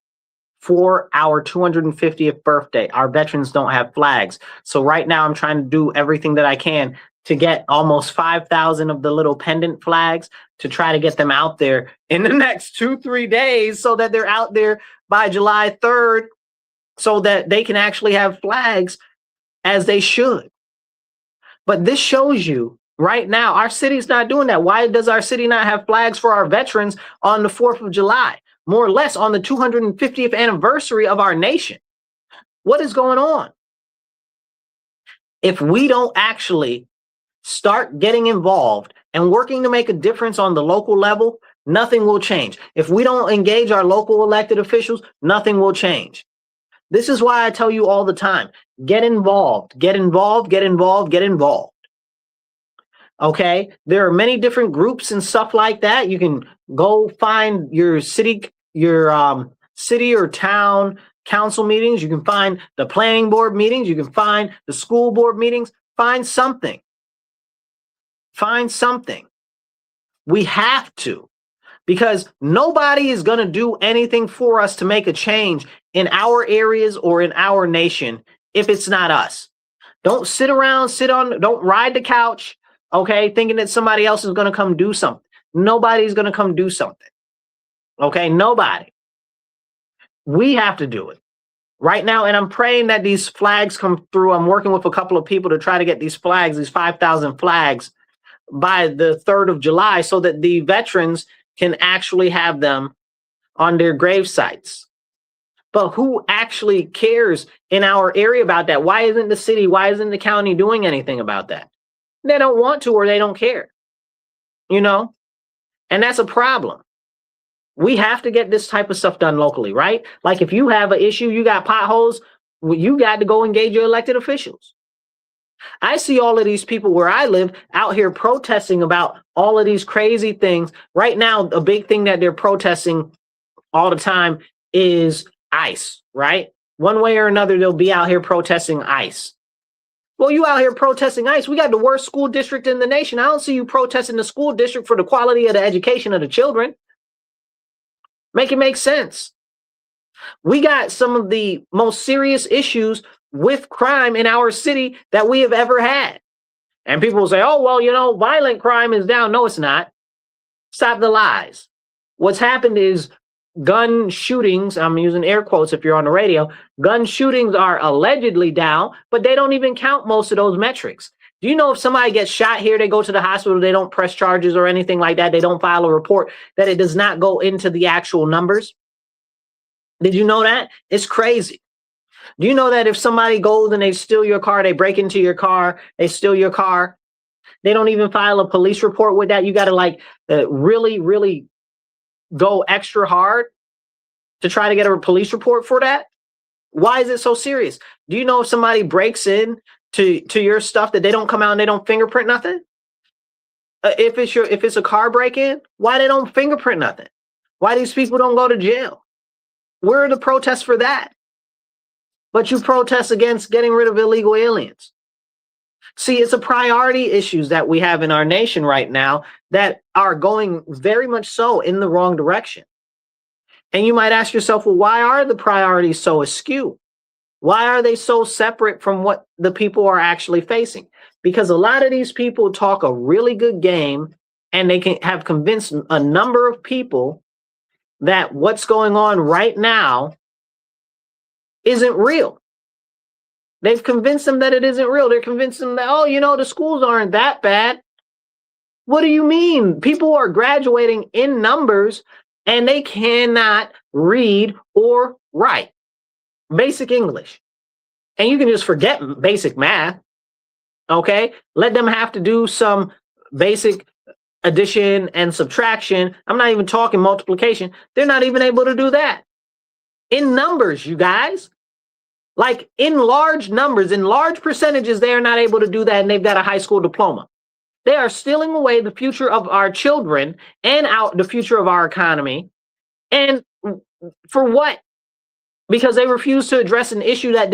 For our 250th birthday, our veterans don't have flags. So right now I'm trying to do everything that I can to get almost 5,000 of the little pendant flags to try to get them out there in the next 2-3 days so that they're out there by July 3rd so that they can actually have flags as they should. But this shows you right now, our city's not doing that. Why does our city not have flags for our veterans on the 4th of July? More or less on the 250th anniversary of our nation. What is going on? If we don't actually start getting involved and working to make a difference on the local level, nothing will change. If we don't engage our local elected officials, nothing will change. This is why I tell you all the time, get involved, get involved, get involved, get involved. Okay, there are many different groups and stuff like that. You can go find your city or town council meetings. You can find the planning board meetings. You can find the school board meetings. Find something. Find something. We have to, because nobody is going to do anything for us to make a change in our areas or in our nation if it's not us. Don't sit around, don't ride the couch, okay, thinking that somebody else is going to come do something. Nobody's going to come do something. Okay, nobody. We have to do it right now. And I'm praying that these flags come through. I'm working with a couple of people to try to get these flags, these 5,000 flags by the 3rd of July so that the veterans can actually have them on their grave sites. But who actually cares in our area about that? Why isn't the city, why isn't the county doing anything about that? They don't want to, or they don't care, you know? And that's a problem. We have to get this type of stuff done locally, right? Like if you have an issue, you got potholes, you got to go engage your elected officials. I see all of these people where I live out here protesting about all of these crazy things. Right now, a big thing that they're protesting all the time is ICE, right? One way or another, they'll be out here protesting ICE. Well, you out here protesting ICE. We got the worst school district in the nation. I don't see you protesting the school district for the quality of the education of the children. Make it make sense. We got some of the most serious issues with crime in our city that we have ever had. And people will say, oh, well, you know, violent crime is down. No, it's not. Stop the lies. What's happened is gun shootings, I'm using air quotes if you're on the radio, gun shootings are allegedly down, but they don't even count most of those metrics. Do you know if somebody gets shot here, they go to the hospital, they don't press charges or anything like that, they don't file a report, that it does not go into the actual numbers? Did you know that? It's crazy. Do you know that if somebody goes and they steal your car, they break into your car, they steal your car, they don't even file a police report with that? You got to really, really go extra hard to try to get a police report for that? Why is it so serious? Do you know if somebody breaks in to your stuff that they don't come out and they don't fingerprint nothing? If it's a car break-in, why they don't fingerprint nothing? Why these people don't go to jail? Where are the protests for that? But you protest against getting rid of illegal aliens. See, it's a priority issues that we have in our nation right now that are going very much so in the wrong direction. And you might ask yourself, well, why are the priorities so askew? Why are they so separate from what the people are actually facing? Because a lot of these people talk a really good game and they can have convinced a number of people that what's going on right now isn't real. They've convinced them that it isn't real. They're convinced them that, oh, the schools aren't that bad. What do you mean? People are graduating in numbers and they cannot read or write basic English. And you can just forget basic math. Okay? Let them have to do some basic addition and subtraction. I'm not even talking multiplication. They're not even able to do that. In numbers, you guys. Like in large numbers, in large percentages, they are not able to do that, and they've got a high school diploma. They are stealing away the future of our children and the future of our economy. And for what? Because they refuse to address an issue that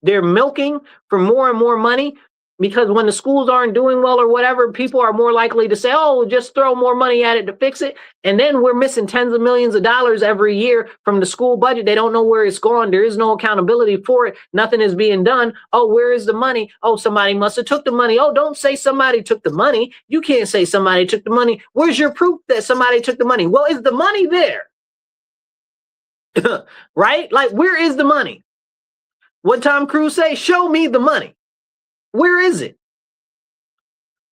they're milking for more and more money. Because when the schools aren't doing well or whatever, people are more likely to say, oh, just throw more money at it to fix it. And then we're missing tens of millions of dollars every year from the school budget. They don't know where it's gone. There is no accountability for it. Nothing is being done. Oh, where is the money? Oh, somebody must have took the money. Oh, don't say somebody took the money. You can't say somebody took the money. Where's your proof that somebody took the money? Well, is the money there? Right? Like, where is the money? What Tom Cruise say? Show me the money. Where is it?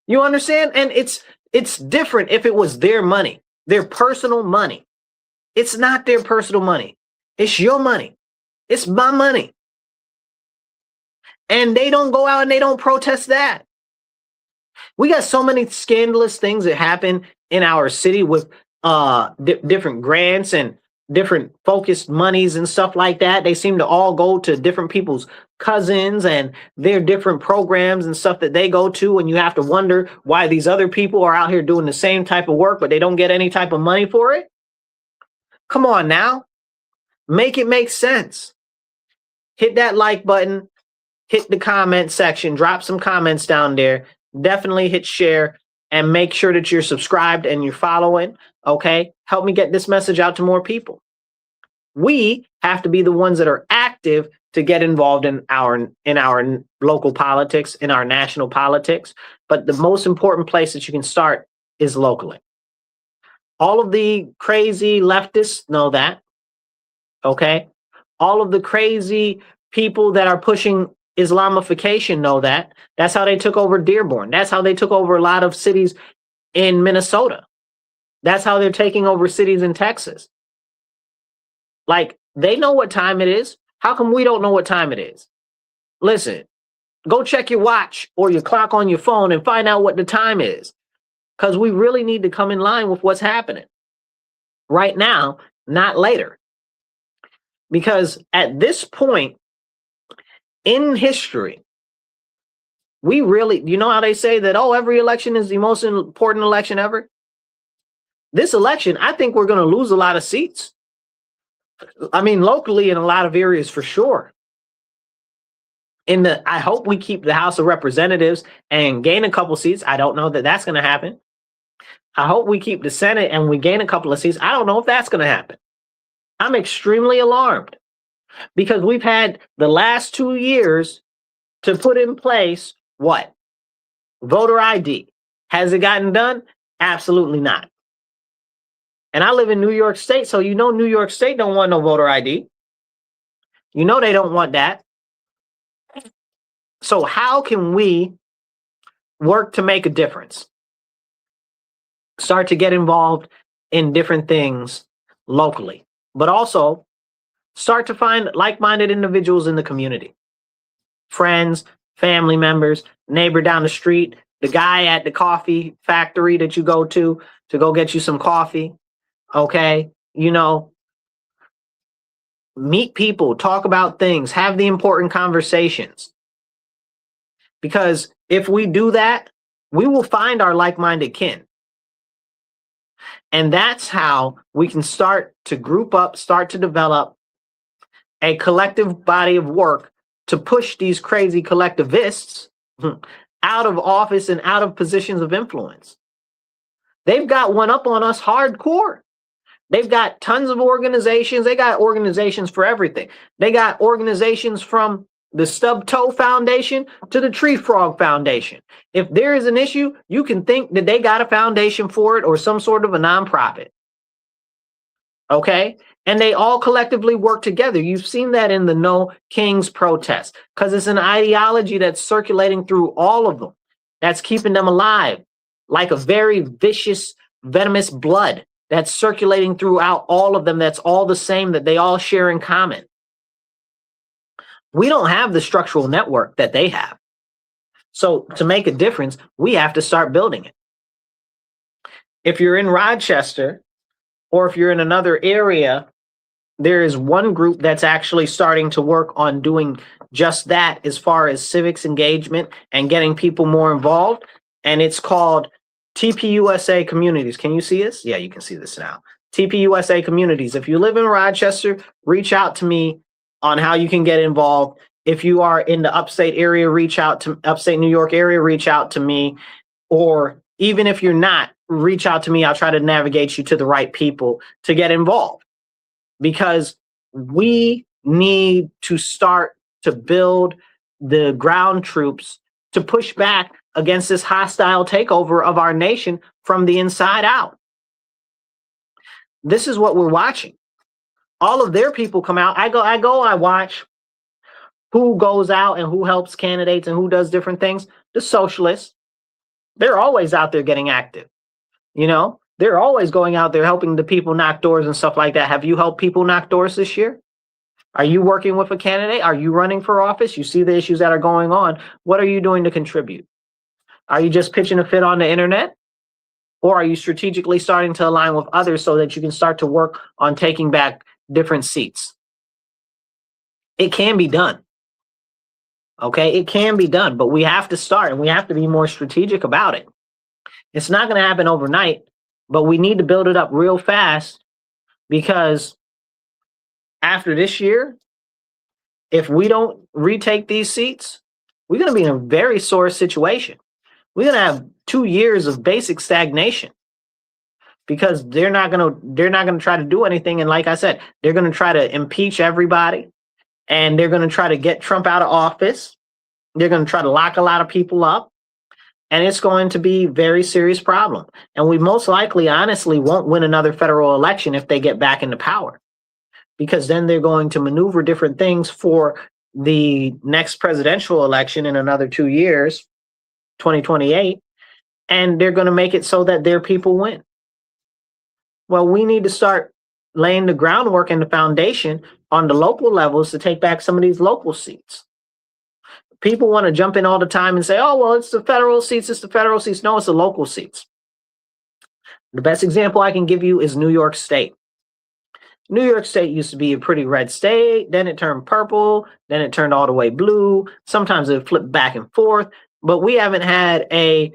You understand? And it's different if it was their money, their personal money. It's not their personal money. It's your money. It's my money. And they don't go out and they don't protest that. We got so many scandalous things that happen in our city with different grants and different focused monies and stuff like that. They seem to all go to different people's cousins and their different programs and stuff that they go to. And you have to wonder why these other people are out here doing the same type of work, but they don't get any type of money for it. Come on now. Make it make sense. Hit that like button. Hit the comment section. Drop some comments down there. Definitely hit share and make sure that you're subscribed and you're following. Okay, help me get this message out to more people. We have to be the ones that are active to get involved in our local politics, in our national politics. But the most important place that you can start is locally. All of the crazy leftists know that. Okay, all of the crazy people that are pushing Islamification know that. That's how they took over Dearborn. That's how they took over a lot of cities in Minnesota. That's how they're taking over cities in Texas. Like, they know what time it is. How come we don't know what time it is? Listen, go check your watch or your clock on your phone and find out what the time is. Because we really need to come in line with what's happening right now, not later. Because at this point in history, we really, you know how they say that, oh, every election is the most important election ever? This election, I think we're going to lose a lot of seats. I mean, locally in a lot of areas for sure. I hope we keep the House of Representatives and gain a couple seats. I don't know that that's going to happen. I hope we keep the Senate and we gain a couple of seats. I don't know if that's going to happen. I'm extremely alarmed because we've had the last 2 years to put in place what? Voter ID. Has it gotten done? Absolutely not. And I live in New York State, so New York State don't want no voter ID. They don't want that. So how can we work to make a difference? Start to get involved in different things locally, but also start to find like-minded individuals in the community. Friends, family members, neighbor down the street, the guy at the coffee factory that you go to go get you some coffee. Okay, meet people, talk about things, have the important conversations. Because if we do that, we will find our like-minded kin. And that's how we can start to group up, start to develop a collective body of work to push these crazy collectivists out of office and out of positions of influence. They've got one up on us hardcore. They've got tons of organizations. They got organizations for everything. They got organizations from the Stub Toe Foundation to the Tree Frog Foundation. If there is an issue, you can think that they got a foundation for it or some sort of a nonprofit. Okay? And they all collectively work together. You've seen that in the No Kings protest because it's an ideology that's circulating through all of them. That's keeping them alive like a very vicious, venomous blood that's circulating throughout all of them. That's all the same, that they all share in common. We don't have the structural network that they have. So to make a difference, we have to start building it. If you're in Rochester or if you're in another area, there is one group that's actually starting to work on doing just that as far as civics engagement and getting people more involved. And it's called TPUSA Communities. Can you see this? Yeah, you can see this now. TPUSA Communities. If you live in Rochester, reach out to me on how you can get involved. If you are in the upstate area, reach out to upstate New York area, reach out to me. Or even if you're not, reach out to me. I'll try to navigate you to the right people to get involved. Because we need to start to build the ground troops to push back against this hostile takeover of our nation from the inside out. This is what we're watching. All of their people come out. I watch who goes out and who helps candidates and who does different things. The socialists, they're always out there getting active. You know, they're always going out there helping the people knock doors and stuff like that. Have you helped people knock doors this year? Are you working with a candidate? Are you running for office? You see the issues that are going on. What are you doing to contribute? Are you just pitching a fit on the internet? Or are you strategically starting to align with others so that you can start to work on taking back different seats? It can be done. Okay, it can be done, but we have to start and we have to be more strategic about it. It's not going to happen overnight, but we need to build it up real fast, because after this year, if we don't retake these seats, we're going to be in a very sore situation. We're going to have 2 years of basic stagnation, because they're not going to try to do anything. And like I said, they're going to try to impeach everybody, and they're going to try to get Trump out of office. They're going to try to lock a lot of people up. And it's going to be a very serious problem. And we most likely, honestly, won't win another federal election if they get back into power, because then they're going to maneuver different things for the next presidential election in another 2 years, 2028, and they're going to make it so that their people win. Well, we need to start laying the groundwork and the foundation on the local levels to take back some of these local seats. People want to jump in all the time and say, oh, well, it's the federal seats, it's the federal seats. No, it's the local seats. The best example I can give you is New York State. New York State used to be a pretty red state, then it turned purple, then it turned all the way blue. Sometimes it flipped back and forth, but we haven't had a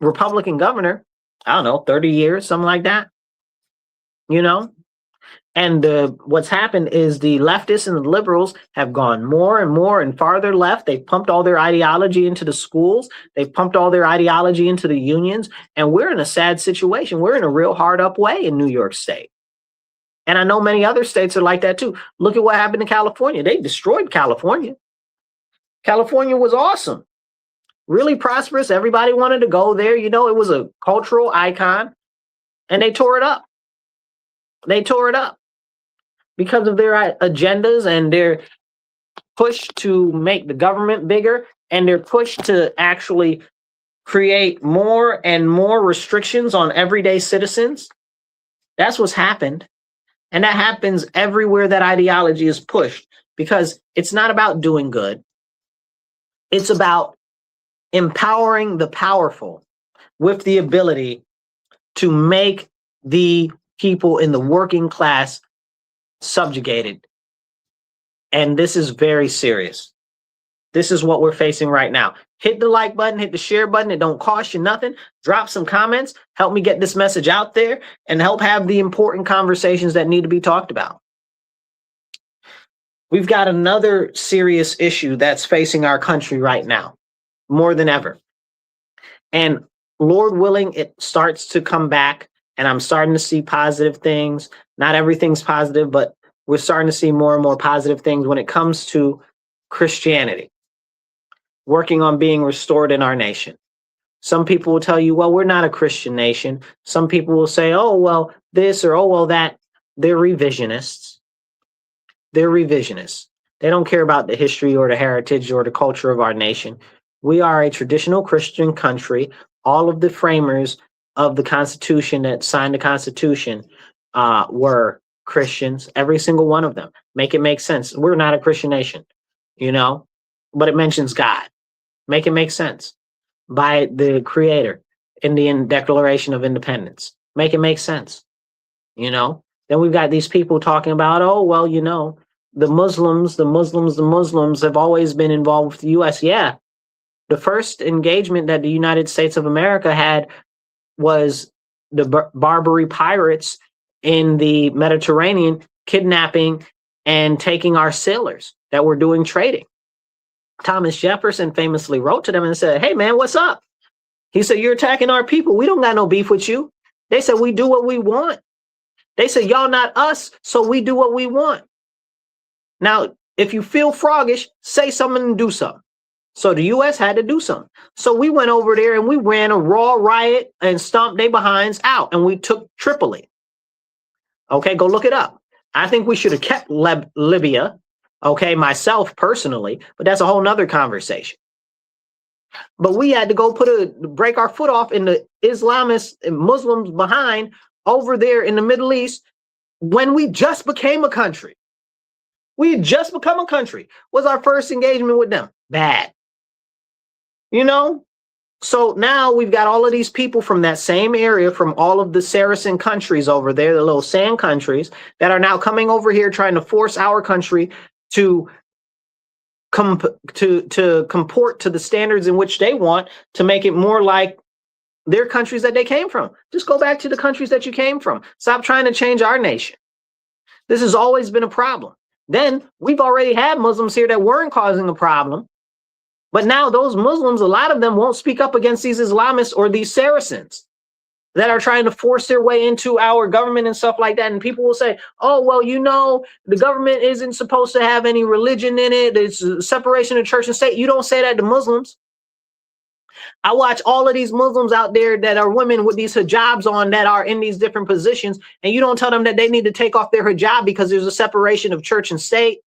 Republican governor, I don't know, 30 years, something like that, you know? And what's happened is the leftists and the liberals have gone more and more and farther left. They've pumped all their ideology into the schools. They've pumped all their ideology into the unions. And we're in a sad situation. We're in a real hard up way in New York State. And I know many other states are like that too. Look at what happened in California. They destroyed California. California was awesome, really prosperous. Everybody wanted to go there. You know, it was a cultural icon, and they tore it up. They tore it up because of their agendas and their push to make the government bigger, and their push to actually create more and more restrictions on everyday citizens. That's what's happened. And that happens everywhere that ideology is pushed, because it's not about doing good. It's about empowering the powerful with the ability to make the people in the working class subjugated. And this is very serious. This is what we're facing right now. Hit the like button, hit the share button. It don't cost you nothing. Drop some comments. Help me get this message out there and help have the important conversations that need to be talked about. We've got another serious issue that's facing our country right now, more than ever. And Lord willing, it starts to come back and I'm starting to see positive things. Not everything's positive, but we're starting to see more and more positive things when it comes to Christianity, working on being restored in our nation. Some people will tell you, well, we're not a Christian nation. Some people will say, oh, well, this or oh, well, that. They're revisionists. They're revisionists. They don't care about the history or the heritage or the culture of our nation. We are a traditional Christian country. All of the framers of the Constitution that signed the Constitution were Christians, every single one of them. Make it make sense. We're not a Christian nation, but it mentions God. Make it make sense. By the Creator in the Declaration of Independence. Make it make sense. Then we've got these people talking about, oh, well, the Muslims have always been involved with the U.S. Yeah. The first engagement that the United States of America had was the Barbary pirates in the Mediterranean kidnapping and taking our sailors that were doing trading. Thomas Jefferson famously wrote to them and said, hey, man, what's up? He said, you're attacking our people. We don't got no beef with you. They said, we do what we want. They said, y'all not us, so we do what we want. Now, if you feel froggish, say something and do something. So the U.S. had to do something. So we went over there and we ran a raw riot and stomped their behinds out, and we took Tripoli. Okay, go look it up. I think we should have kept Libya, okay, myself personally, but that's a whole nother conversation. But we had to go break our foot off in the Islamists and Muslims behind over there in the Middle East when we just became a country. We had just become a country. Was our first engagement with them bad? So now we've got all of these people from that same area, from all of the Saracen countries over there, the little sand countries, that are now coming over here trying to force our country to comport to the standards in which they want, to make it more like their countries that they came from. Just go back to the countries that you came from. Stop trying to change our nation. This has always been a problem. Then we've already had Muslims here that weren't causing a problem. But now those Muslims, a lot of them won't speak up against these Islamists or these Saracens that are trying to force their way into our government and stuff like that. And people will say, oh, well, the government isn't supposed to have any religion in it. It's a separation of church and state. You don't say that to Muslims. I watch all of these Muslims out there that are women with these hijabs on that are in these different positions, and you don't tell them that they need to take off their hijab because there's a separation of church and state.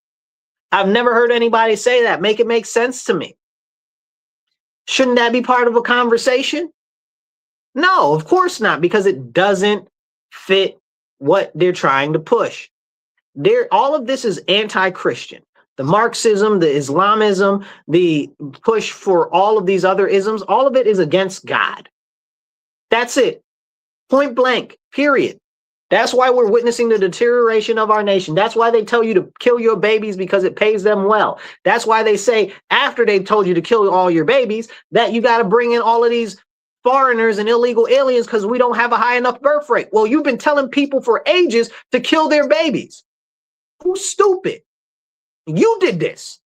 I've never heard anybody say that. Make it make sense to me. Shouldn't that be part of a conversation? No, of course not, because it doesn't fit what they're trying to push. All of this is anti-Christian. The Marxism, the Islamism, the push for all of these other isms, all of it is against God. That's it. Point blank, period. That's why we're witnessing the deterioration of our nation. That's why they tell you to kill your babies, because it pays them well. That's why they say, after they've told you to kill all your babies, that you got to bring in all of these foreigners and illegal aliens because we don't have a high enough birth rate. Well, you've been telling people for ages to kill their babies. Who's stupid? You did this.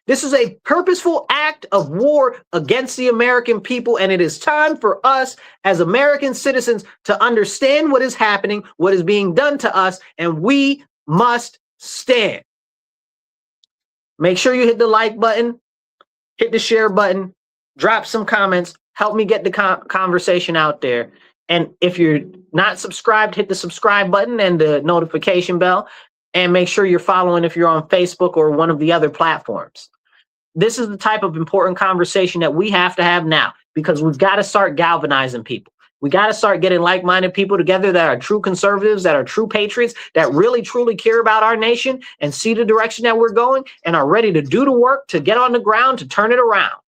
This is a purposeful act of war against the American people, and it is time for us as American citizens to understand what is happening, what is being done to us, and we must stand. Make sure you hit the like button, hit the share button, drop some comments, help me get the conversation out there. And if you're not subscribed, hit the subscribe button and the notification bell. And make sure you're following if you're on Facebook or one of the other platforms. This is the type of important conversation that we have to have now, because we've got to start galvanizing people. We got to start getting like-minded people together that are true conservatives, that are true patriots, that really, truly care about our nation and see the direction that we're going and are ready to do the work, to get on the ground, to turn it around.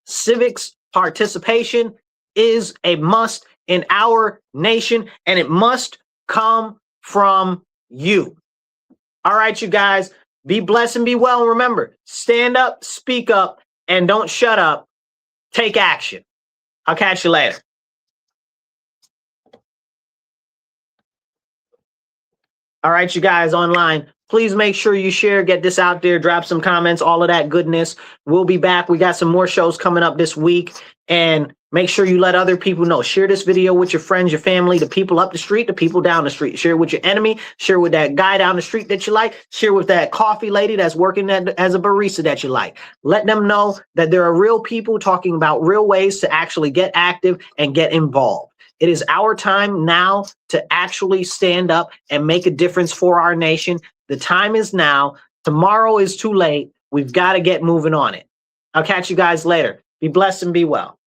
Civic's participation is a must in our nation, and it must come from you. All right, you guys, be blessed and be well. And remember, stand up, speak up, and don't shut up. Take action. I'll catch you later. All right, you guys online, please make sure you share, get this out there, drop some comments, all of that goodness. We'll be back. We got some more shows coming up this week, and make sure you let other people know. Share this video with your friends, your family, the people up the street, the people down the street. Share it with your enemy. Share with that guy down the street that you like. Share with that coffee lady that's working as a barista that you like. Let them know that there are real people talking about real ways to actually get active and get involved. It is our time now to actually stand up and make a difference for our nation. The time is now. Tomorrow is too late. We've got to get moving on it. I'll catch you guys later. Be blessed and be well.